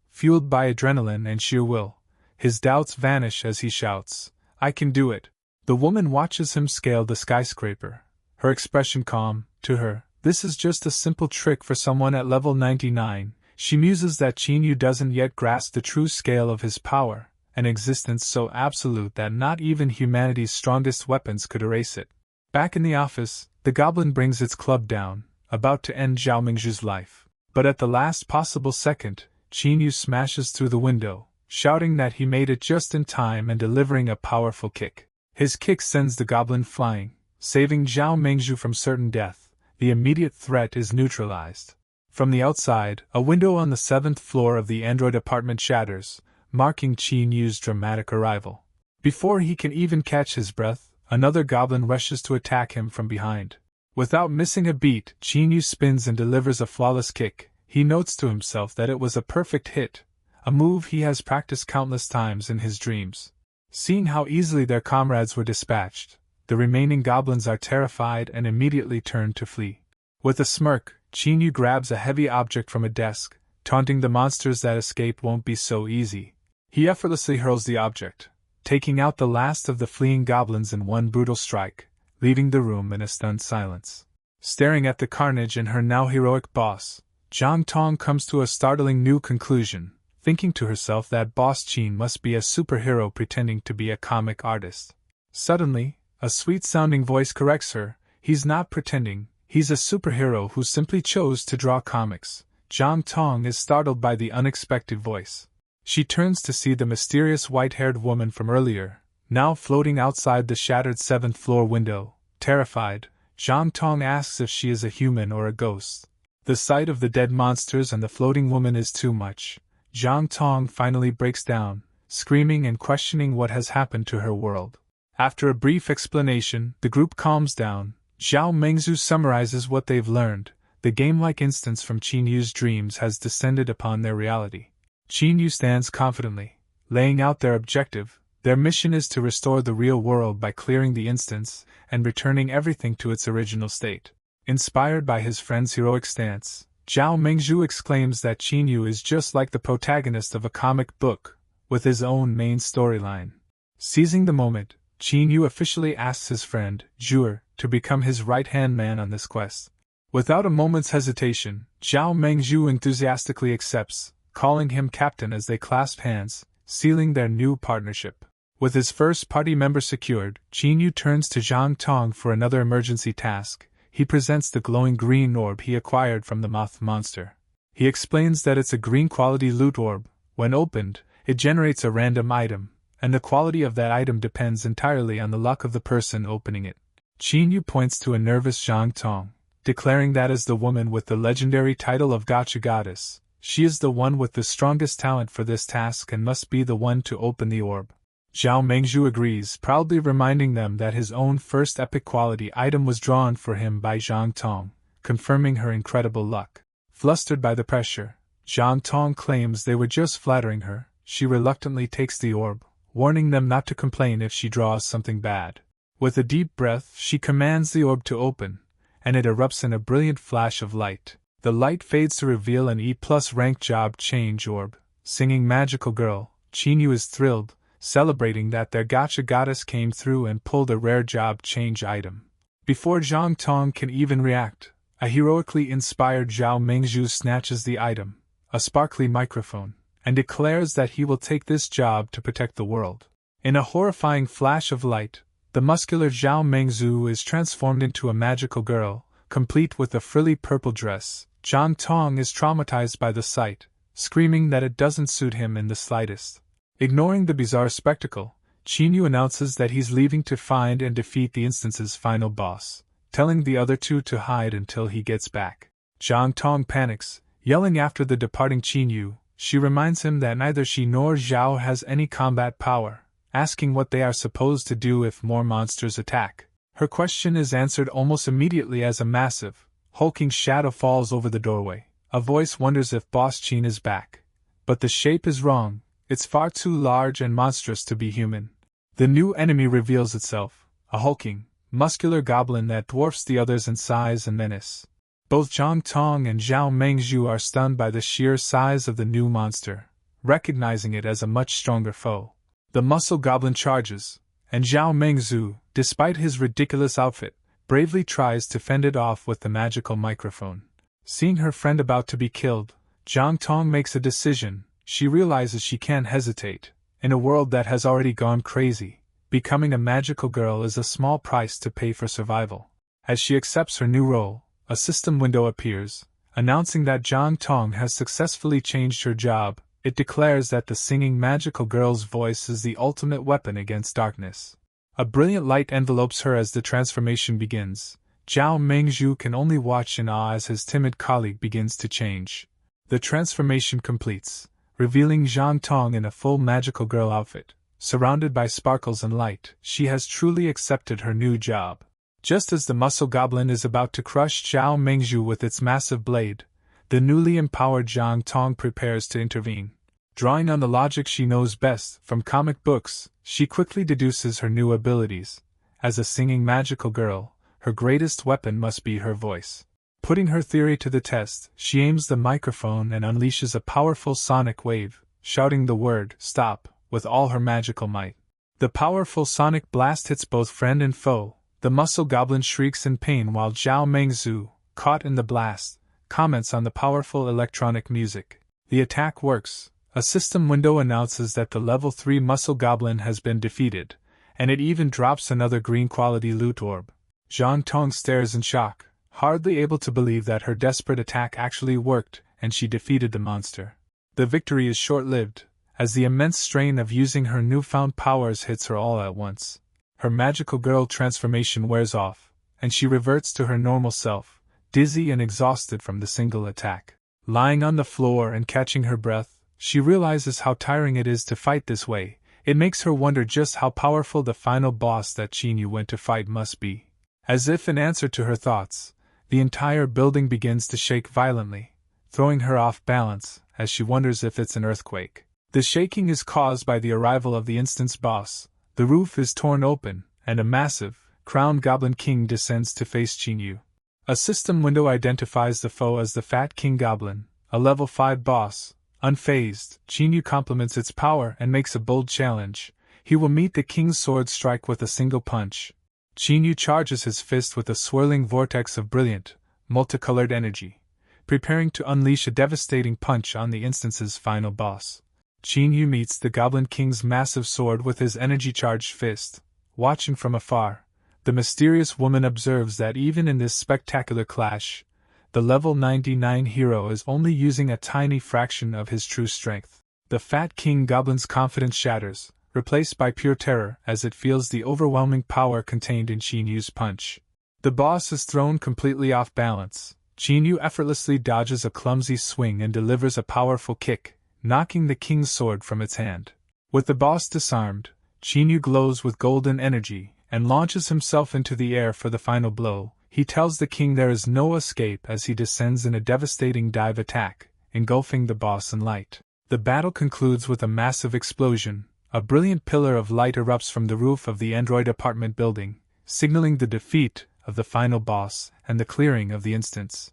fueled by adrenaline and sheer will. His doubts vanish as he shouts, "I can do it!" The woman watches him scale the skyscraper, her expression calm. To her, this is just a simple trick for someone at level 99. She muses that Qin Yu doesn't yet grasp the true scale of his power, an existence so absolute that not even humanity's strongest weapons could erase it. Back in the office, the goblin brings its club down, about to end Zhao Mengzhu's life. But at the last possible second, Qin Yu smashes through the window, shouting that he made it just in time and delivering a powerful kick. His kick sends the goblin flying, saving Zhao Mengzhu from certain death. The immediate threat is neutralized. From the outside, a window on the 7th floor of the android apartment shatters, marking Qin Yu's dramatic arrival. Before he can even catch his breath, another goblin rushes to attack him from behind. Without missing a beat, Qin Yu spins and delivers a flawless kick. He notes to himself that it was a perfect hit, a move he has practiced countless times in his dreams. Seeing how easily their comrades were dispatched, the remaining goblins are terrified and immediately turn to flee. With a smirk, Qin Yu grabs a heavy object from a desk, taunting the monsters that escape won't be so easy. He effortlessly hurls the object, taking out the last of the fleeing goblins in one brutal strike, leaving the room in a stunned silence. Staring at the carnage and her now heroic boss, Zhang Tong comes to a startling new conclusion, thinking to herself that Boss Qin must be a superhero pretending to be a comic artist. Suddenly, a sweet-sounding voice corrects her. He's not pretending, he's a superhero who simply chose to draw comics. Zhang Tong is startled by the unexpected voice. She turns to see the mysterious white-haired woman from earlier, now floating outside the shattered 7th floor window. Terrified, Zhang Tong asks if she is a human or a ghost. The sight of the dead monsters and the floating woman is too much. Zhang Tong finally breaks down, screaming and questioning what has happened to her world. After a brief explanation, the group calms down. Zhao Mengzhu summarizes what they've learned. The game-like instance from Qin Yu's dreams has descended upon their reality. Qin Yu stands confidently, laying out their objective. Their mission is to restore the real world by clearing the instance and returning everything to its original state. Inspired by his friend's heroic stance, Zhao Mengzhu exclaims that Qin Yu is just like the protagonist of a comic book, with his own main storyline. Seizing the moment, Qin Yu officially asks his friend, Zhuer, to become his right-hand man on this quest. Without a moment's hesitation, Zhao Mengzhu enthusiastically accepts, calling him captain as they clasp hands, sealing their new partnership. With his first party member secured, Qin Yu turns to Zhang Tong for another emergency task. He presents the glowing green orb he acquired from the moth monster. He explains that it's a green-quality loot orb. When opened, it generates a random item, and the quality of that item depends entirely on the luck of the person opening it. Qin Yu points to a nervous Zhang Tong, declaring that as the woman with the legendary title of Gotcha Goddess, she is the one with the strongest talent for this task and must be the one to open the orb. Zhao Mengzhu agrees, proudly reminding them that his own first epic quality item was drawn for him by Zhang Tong, confirming her incredible luck. Flustered by the pressure, Zhang Tong claims they were just flattering her. She reluctantly takes the orb, warning them not to complain if she draws something bad. With a deep breath, she commands the orb to open, and it erupts in a brilliant flash of light. The light fades to reveal an E+ rank job change orb. Singing Magical Girl, Qin Yu is thrilled, celebrating that their Gotcha Goddess came through and pulled a rare job change item. Before Zhang Tong can even react, a heroically inspired Zhao Mengzhu snatches the item, a sparkly microphone, and declares that he will take this job to protect the world. In a horrifying flash of light, the muscular Zhao Mengzhu is transformed into a magical girl, complete with a frilly purple dress. Zhang Tong is traumatized by the sight, screaming that it doesn't suit him in the slightest. Ignoring the bizarre spectacle, Qin Yu announces that he's leaving to find and defeat the instance's final boss, telling the other two to hide until he gets back. Zhang Tong panics, yelling after the departing Qin Yu. She reminds him that neither she nor Zhao has any combat power, asking what they are supposed to do if more monsters attack. Her question is answered almost immediately as a massive, hulking shadow falls over the doorway. A voice wonders if Boss Qin is back. But the shape is wrong, it's far too large and monstrous to be human. The new enemy reveals itself, a hulking, muscular goblin that dwarfs the others in size and menace. Both Zhang Tong and Zhao Mengzhu are stunned by the sheer size of the new monster, recognizing it as a much stronger foe. The muscle goblin charges, and Zhao Mengzhu, despite his ridiculous outfit, bravely tries to fend it off with the magical microphone. Seeing her friend about to be killed, Zhang Tong makes a decision. She realizes she can't hesitate. In a world that has already gone crazy, becoming a magical girl is a small price to pay for survival. As she accepts her new role, a system window appears, announcing that Zhang Tong has successfully changed her job. It declares that the singing magical girl's voice is the ultimate weapon against darkness. A brilliant light envelopes her as the transformation begins. Zhao Mengzhu can only watch in awe as his timid colleague begins to change. The transformation completes, revealing Zhang Tong in a full magical girl outfit. Surrounded by sparkles and light, she has truly accepted her new job. Just as the muscle goblin is about to crush Zhao Mengzhu with its massive blade, the newly empowered Zhang Tong prepares to intervene. Drawing on the logic she knows best from comic books, she quickly deduces her new abilities. As a singing magical girl, her greatest weapon must be her voice. Putting her theory to the test, she aims the microphone and unleashes a powerful sonic wave, shouting the word "stop" with all her magical might. The powerful sonic blast hits both friend and foe. The muscle goblin shrieks in pain while Zhao Mengzhu, caught in the blast, comments on the powerful electronic music. The attack works. A system window announces that the level 3 muscle goblin has been defeated, and it even drops another green-quality loot orb. Zhang Tong stares in shock, hardly able to believe that her desperate attack actually worked and she defeated the monster. The victory is short-lived, as the immense strain of using her newfound powers hits her all at once. Her magical girl transformation wears off, and she reverts to her normal self, dizzy and exhausted from the single attack. Lying on the floor and catching her breath, she realizes how tiring it is to fight this way. It makes her wonder just how powerful the final boss that Qin Yu went to fight must be. As if in answer to her thoughts, the entire building begins to shake violently, throwing her off balance as she wonders if it's an earthquake. The shaking is caused by the arrival of the instance boss. The roof is torn open, and a massive, crowned goblin king descends to face Qin Yu. A system window identifies the foe as the Fat King Goblin, a level 5 boss, Unfazed, Qin Yu compliments its power and makes a bold challenge. He will meet the king's sword strike with a single punch. Qin Yu charges his fist with a swirling vortex of brilliant, multicolored energy, preparing to unleash a devastating punch on the instance's final boss. Qin Yu meets the Goblin King's massive sword with his energy-charged fist. Watching from afar, the mysterious woman observes that even in this spectacular clash, the level 99 hero is only using a tiny fraction of his true strength. The fat King Goblin's confidence shatters, replaced by pure terror as it feels the overwhelming power contained in Qin Yu's punch. The boss is thrown completely off balance. Qin Yu effortlessly dodges a clumsy swing and delivers a powerful kick, knocking the king's sword from its hand. With the boss disarmed, Qin Yu glows with golden energy and launches himself into the air for the final blow. He tells the king there is no escape as he descends in a devastating dive attack, engulfing the boss in light. The battle concludes with a massive explosion. A brilliant pillar of light erupts from the roof of the android apartment building, signaling the defeat of the final boss and the clearing of the instance.